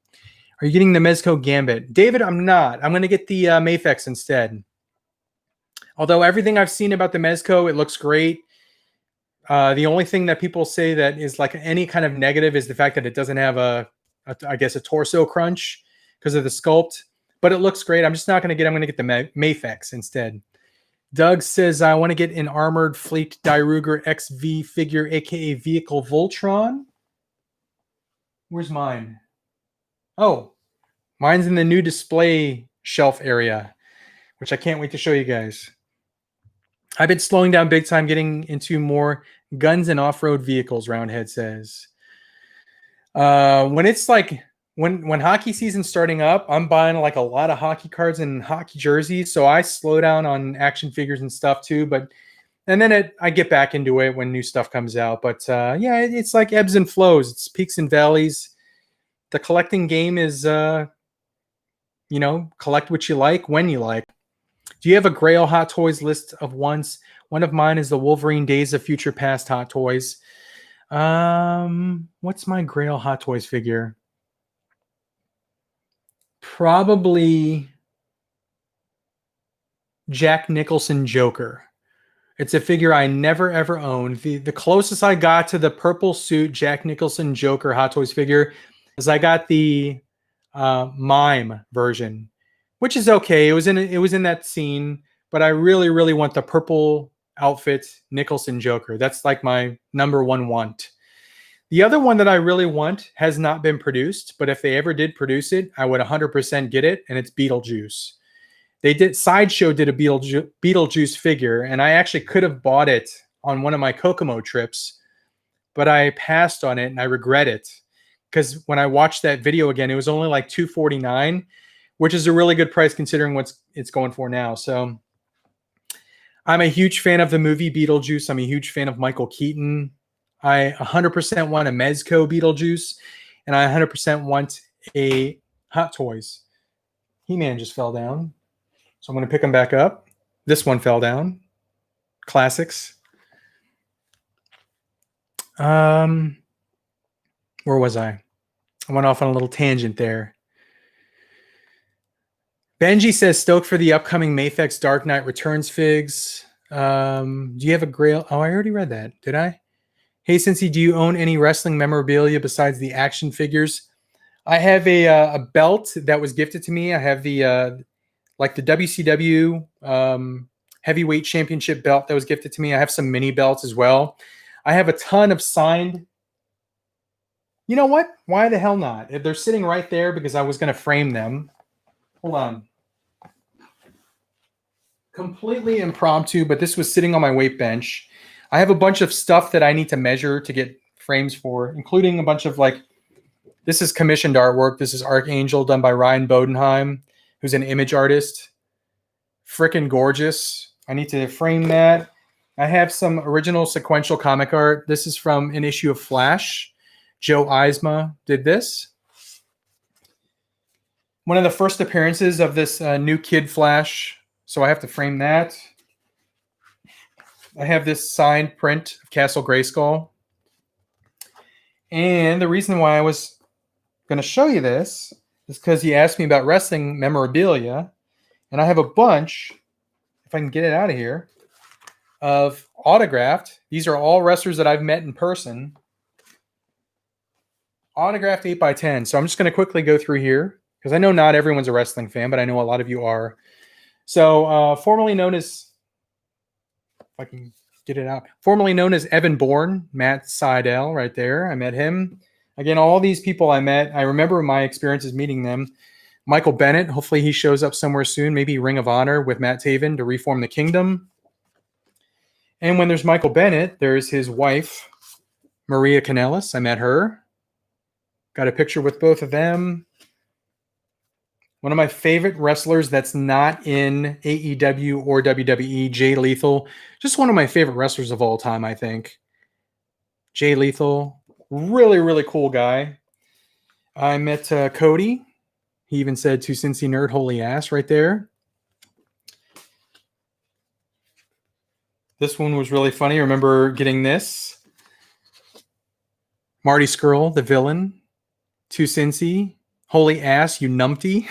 Are you getting the Mezco Gambit? David, I'm not. I'm going to get the Mafex instead. Although everything I've seen about the Mezco, it looks great. The only thing that people say that is like any kind of negative is the fact that it doesn't have a torso crunch because of the sculpt. But it looks great. I'm just not going to get. I'm going to get the Mafex instead. Doug says, I want to get an armored Fleet Dyruger XV figure, aka Vehicle Voltron. Where's mine? Oh, mine's in the new display shelf area, which I can't wait to show you guys. I've been slowing down big time, getting into more guns and off-road vehicles, Roundhead says. When it's like when hockey season's starting up, I'm buying like a lot of hockey cards and hockey jerseys, so I slow down on action figures and stuff too. And then I get back into it when new stuff comes out. But yeah, it's like ebbs and flows. It's peaks and valleys. The collecting game is, collect what you like when you like. Do you have a Grail Hot Toys list of ones? One of mine is the Wolverine Days of Future Past Hot Toys. What's my Grail Hot Toys figure? Probably Jack Nicholson Joker. It's a figure I never ever owned. The closest I got to the purple suit Jack Nicholson Joker Hot Toys figure is I got the mime version, which is okay. It was in that scene, but I really, really want the purple outfit Nicholson Joker. That's like my number one want. The other one that I really want has not been produced, but if they ever did produce it, I would 100% get it, and it's Beetlejuice. Sideshow did a Beetlejuice figure, and I actually could have bought it on one of my Kokomo trips, but I passed on it, and I regret it. Because when I watched that video again, it was only like $249, which is a really good price considering what it's going for now. So I'm a huge fan of the movie Beetlejuice. I'm a huge fan of Michael Keaton. I 100% want a Mezco Beetlejuice, and I 100% want a Hot Toys. He-Man just fell down, so I'm going to pick him back up. This one fell down. Classics. Where was I? I went off on a little tangent there. Benji says, stoked for the upcoming Mafex Dark Knight Returns figs. Do you have a Grail? Oh, I already read that. Did I? Hey, Cincy, do you own any wrestling memorabilia besides the action figures? I have a belt that was gifted to me. I have the WCW Heavyweight Championship belt that was gifted to me. I have some mini belts as well. I have a ton of signed. You know what? Why the hell not? They're sitting right there because I was going to frame them. Hold on. Completely impromptu, but this was sitting on my weight bench. I have a bunch of stuff that I need to measure to get frames for, including a bunch of this is commissioned artwork. This is Archangel done by Ryan Bodenheim, who's an image artist. Frickin' gorgeous. I need to frame that. I have some original sequential comic art. This is from an issue of Flash. Joe Eisma did this. One of the first appearances of this new Kid Flash. So I have to frame that. I have this signed print of Castle Grayskull. And the reason why I was going to show you this is because you asked me about wrestling memorabilia. And I have a bunch, if I can get it out of here, of autographed. These are all wrestlers that I've met in person. Autographed 8x10. So I'm just going to quickly go through here because I know not everyone's a wrestling fan, but I know a lot of you are. So formerly known as, if I can get it out, formerly known as Evan Bourne, Matt Seidel right there. I met him. Again, all these people I met, I remember my experiences meeting them. Michael Bennett, hopefully he shows up somewhere soon, maybe Ring of Honor with Matt Taven to reform the kingdom. And when there's Michael Bennett, there's his wife, Maria Kanellis. I met her. Got a picture with both of them. One of my favorite wrestlers that's not in AEW or WWE, Jay Lethal. Just one of my favorite wrestlers of all time, I think. Jay Lethal. Really, really cool guy. I met Cody. He even said to Cincy Nerd, holy ass right there. This one was really funny. I remember getting this. Marty Scurll, the villain. To Cincy, holy ass, you numpty.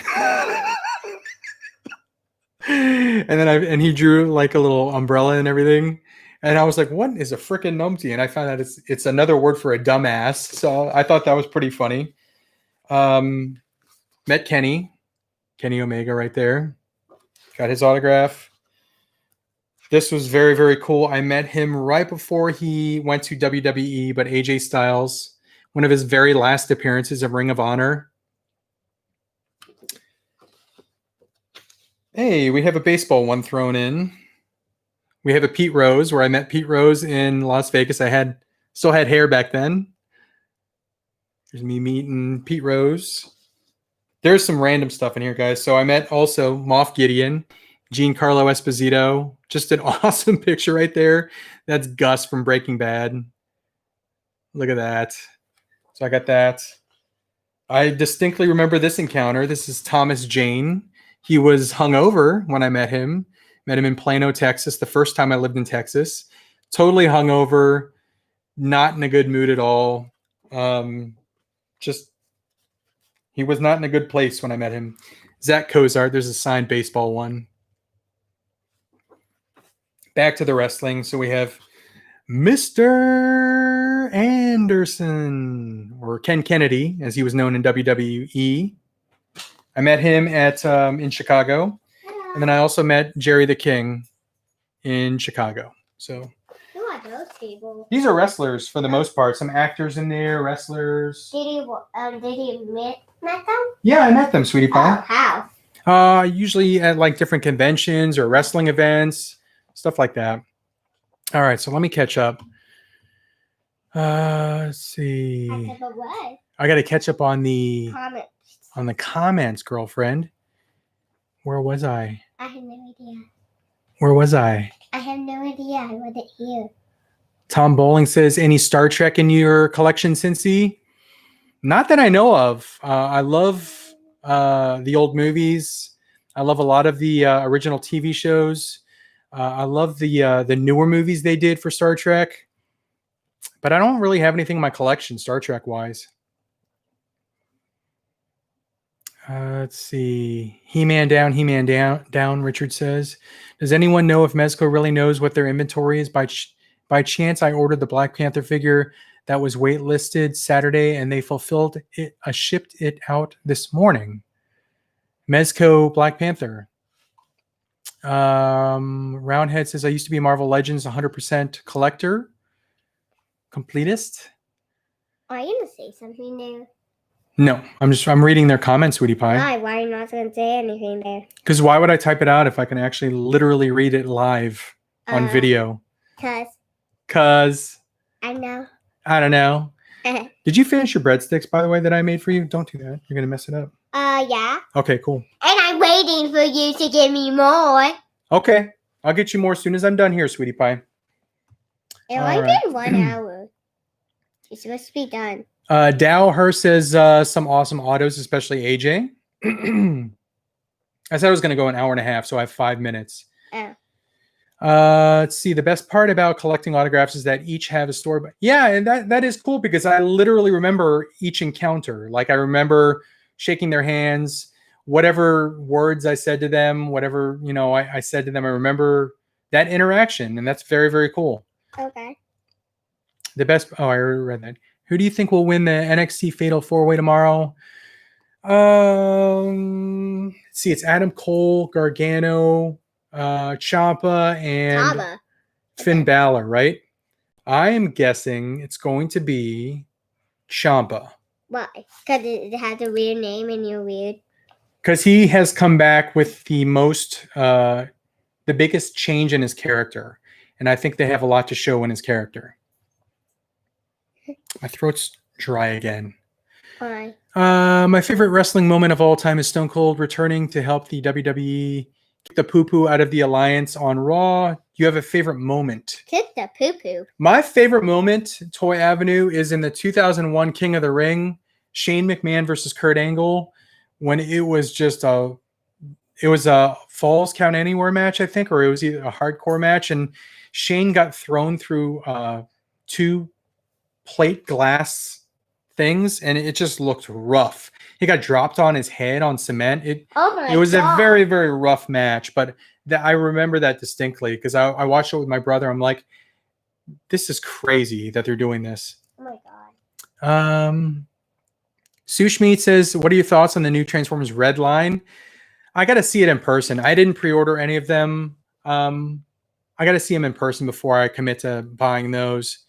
and he drew like a little umbrella and everything. And I was like, what is a freaking numpty? And I found out it's another word for a dumbass. So I thought that was pretty funny. Met Kenny Omega right there. Got his autograph. This was very, very cool. I met him right before he went to WWE, but AJ Styles, one of his very last appearances of Ring of Honor. Hey, we have a baseball one thrown in. We have a Pete Rose, where I met Pete Rose in Las Vegas. I still had hair back then. There's me meeting Pete Rose. There's some random stuff in here, guys. So I met also Moff Gideon, Giancarlo Esposito. Just an awesome picture right there. That's Gus from Breaking Bad. Look at that. So I got that. I distinctly remember this encounter. This is Thomas Jane. He was hungover when I met him. Met him in Plano, Texas, the first time I lived in Texas. Totally hungover, not in a good mood at all. He was not in a good place when I met him. Zach Kozart, there's a signed baseball one. Back to the wrestling. So we have Mr. Anderson, or Ken Kennedy, as he was known in WWE. I met him in Chicago. And then I also met Jerry the King in Chicago. So these are wrestlers for the most part. Some actors in there, wrestlers. Did you met them? Yeah, I met them, sweetie pie. Oh, how? Usually at like different conventions or wrestling events, stuff like that. All right, so let me catch up. Let's see. I got to catch up on the comments, girlfriend. Where was I? I have no idea. Where was I? I have no idea. I wasn't here. Tom Bowling says, any Star Trek in your collection, Cincy? Not that I know of. I love the old movies. I love a lot of the original TV shows. I love the newer movies they did for Star Trek. But I don't really have anything in my collection, Star Trek-wise. Let's see. He-Man down, Richard says. Does anyone know if Mezco really knows what their inventory is? By chance, I ordered the Black Panther figure that was waitlisted Saturday, and they fulfilled it. Shipped it out this morning. Mezco Black Panther. Roundhead says, I used to be Marvel Legends 100% collector. Completist. Are you going to say something there? No, I'm reading their comments, sweetie pie. Why are you not going to say anything there? Because why would I type it out if I can actually literally read it live on video? Because I know. I don't know. Did you finish your breadsticks, by the way, that I made for you? Don't do that. You're going to mess it up. Yeah. Okay, cool. And I'm waiting for you to give me more. Okay. I'll get you more as soon as I'm done here, sweetie pie. It only been 1 hour. It's supposed to be done. Dow Her says some awesome autos, especially AJ. I said I was going to go an hour and a half, so I have 5 minutes. Oh. Let's see. The best part about collecting autographs is that each have a story. But yeah, and that is cool because I literally remember each encounter. Like I remember shaking their hands, whatever words I said to them, whatever, I said to them, I remember that interaction, and that's very, very cool. Okay. The best. Oh, I already read that. Who do you think will win the NXT Fatal 4-Way tomorrow? Let's see, it's Adam Cole, Gargano, Ciampa, and Taba. Finn Balor, right? I am guessing it's going to be Ciampa. Why? Because it has a weird name and you're weird. Because he has come back with the biggest change in his character. And I think they have a lot to show in his character. My throat's dry again. Why? My favorite wrestling moment of all time is Stone Cold returning to help the WWE kick the poo-poo out of the Alliance on Raw. Do you have a favorite moment? Kick the poo-poo. My favorite moment, Toy Avenue, is in the 2001 King of the Ring, Shane McMahon versus Kurt Angle, when it was just a Falls Count Anywhere match, I think, or it was either a hardcore match, and Shane got thrown through 2 plate glass things, and it just looked rough. He got dropped on his head on cement. It was a very, very rough match, but I remember that distinctly because I watched it with my brother. I'm like, this is crazy that they're doing this. Oh my god. Sush Meat says, what are your thoughts on the new Transformers Red line? I got to see it in person. I didn't pre-order any of them. I got to see them in person before I commit to buying those.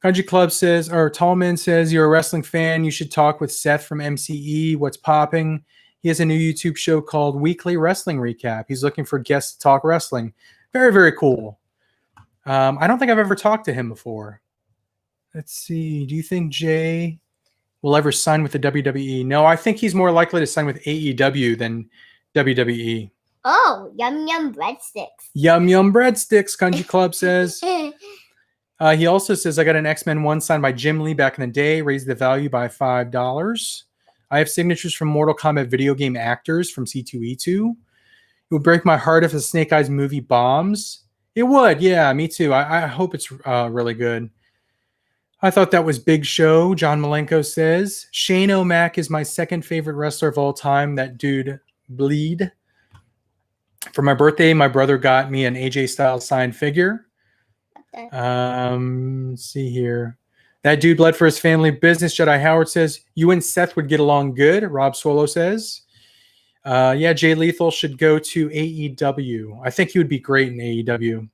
Country Club says, or Tallman says, you're a wrestling fan. You should talk with Seth from MCE. What's popping? He has a new YouTube show called Weekly Wrestling Recap. He's looking for guests to talk wrestling. Very, very cool. I don't think I've ever talked to him before. Let's see. Do you think Jay will ever sign with the WWE? No, I think he's more likely to sign with AEW than WWE. Oh, yum yum breadsticks. Yum yum breadsticks, Country Club says. He also says, I got an X-Men 1 signed by Jim Lee back in the day, raised the value by $5. I have signatures from Mortal Kombat video game actors from C2E2. It would break my heart if the Snake Eyes movie bombs. It would, yeah, me too. I hope it's really good. I thought that was Big Show, John Malenko says. Shane O'Mac is my second favorite wrestler of all time. That dude bleed. For my birthday, my brother got me an AJ Styles signed figure. Let's see here. That dude bled for his family business. Jedi Howard says, you and Seth would get along good. Rob Swallow says, yeah, Jay Lethal should go to AEW. I think he would be great in AEW.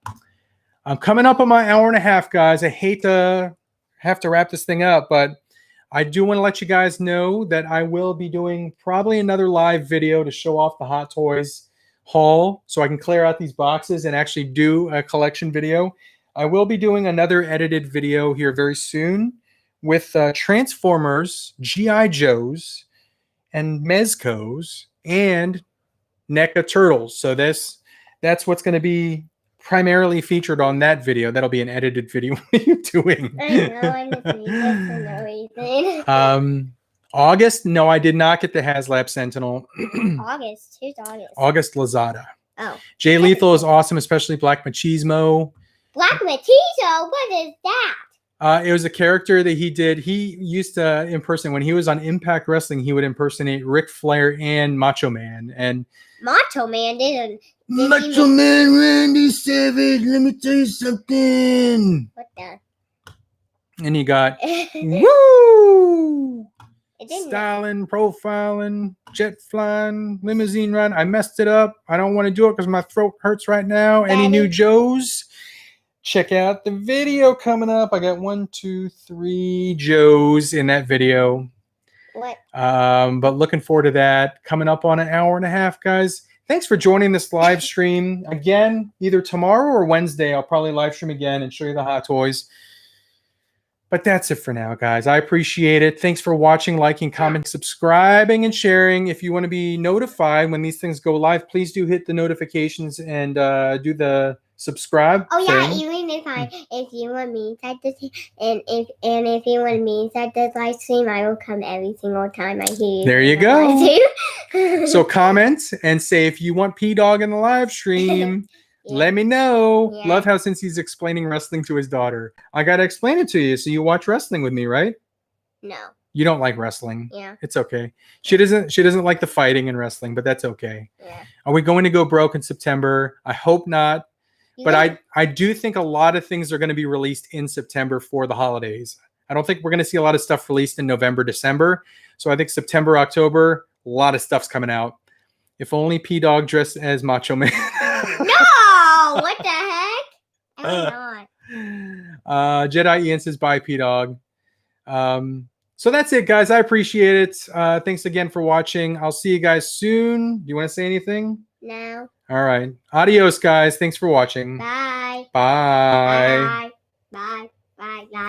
I'm coming up on my hour and a half, guys. I hate to have to wrap this thing up, but I do want to let you guys know that I will be doing probably another live video to show off the Hot Toys haul so I can clear out these boxes and actually do a collection video. I will be doing another edited video here very soon with Transformers, G.I. Joes, and Mezcos, and NECA Turtles. So that's what's going to be primarily featured on that video. That'll be an edited video. What are you doing? I know, I'm just reading it for no reason. August? No, I did not get the HasLab Sentinel. August. Who's August? August Lazada. Oh. Jay Lethal is awesome, especially Black Machismo. Black Matizo? What is that? It was a character that he did. He used to impersonate, when he was on Impact Wrestling, he would impersonate Ric Flair and Macho Man. And Macho Man didn't. Macho Man Randy Savage, let me tell you something. What the? And he got, woo! It Styling, profiling, jet flying, limousine run. I messed it up. I don't want to do it because my throat hurts right now. Any new Joes? Check out the video coming up. I got 1, 2, 3 Joes in that video. What? But looking forward to that. Coming up on an hour and a half, guys. Thanks for joining this live stream. Again, either tomorrow or Wednesday, I'll probably live stream again and show you the Hot Toys. But that's it for now, guys. I appreciate it. Thanks for watching, liking, commenting, subscribing, and sharing. If you want to be notified when these things go live, please do hit the notifications and do the subscribe. Oh yeah, thing. even if you want me inside this, and if you want me inside this live stream, I will come every single time I hear you. There you go. So comment and say if you want P-Dog in the live stream. Yeah. Let me know. Yeah. Love how since he's explaining wrestling to his daughter, I gotta explain it to you so you watch wrestling with me, right? No. You don't like wrestling. Yeah. It's okay. She doesn't like the fighting in wrestling, but that's okay. Yeah. Are we going to go broke in September? I hope not. But Yeah. I do think a lot of things are going to be released in September for the holidays. I don't think we're going to see a lot of stuff released in November, December. So I think September, October, a lot of stuff's coming out. If only P-Dog dressed as Macho Man. No! What the heck? I'm not. Jedi Ian says bye, P-Dog. So that's it, guys. I appreciate it. Thanks again for watching. I'll see you guys soon. Do you want to say anything? No. All right. Adios, guys. Thanks for watching. Bye. Bye. Bye. Bye.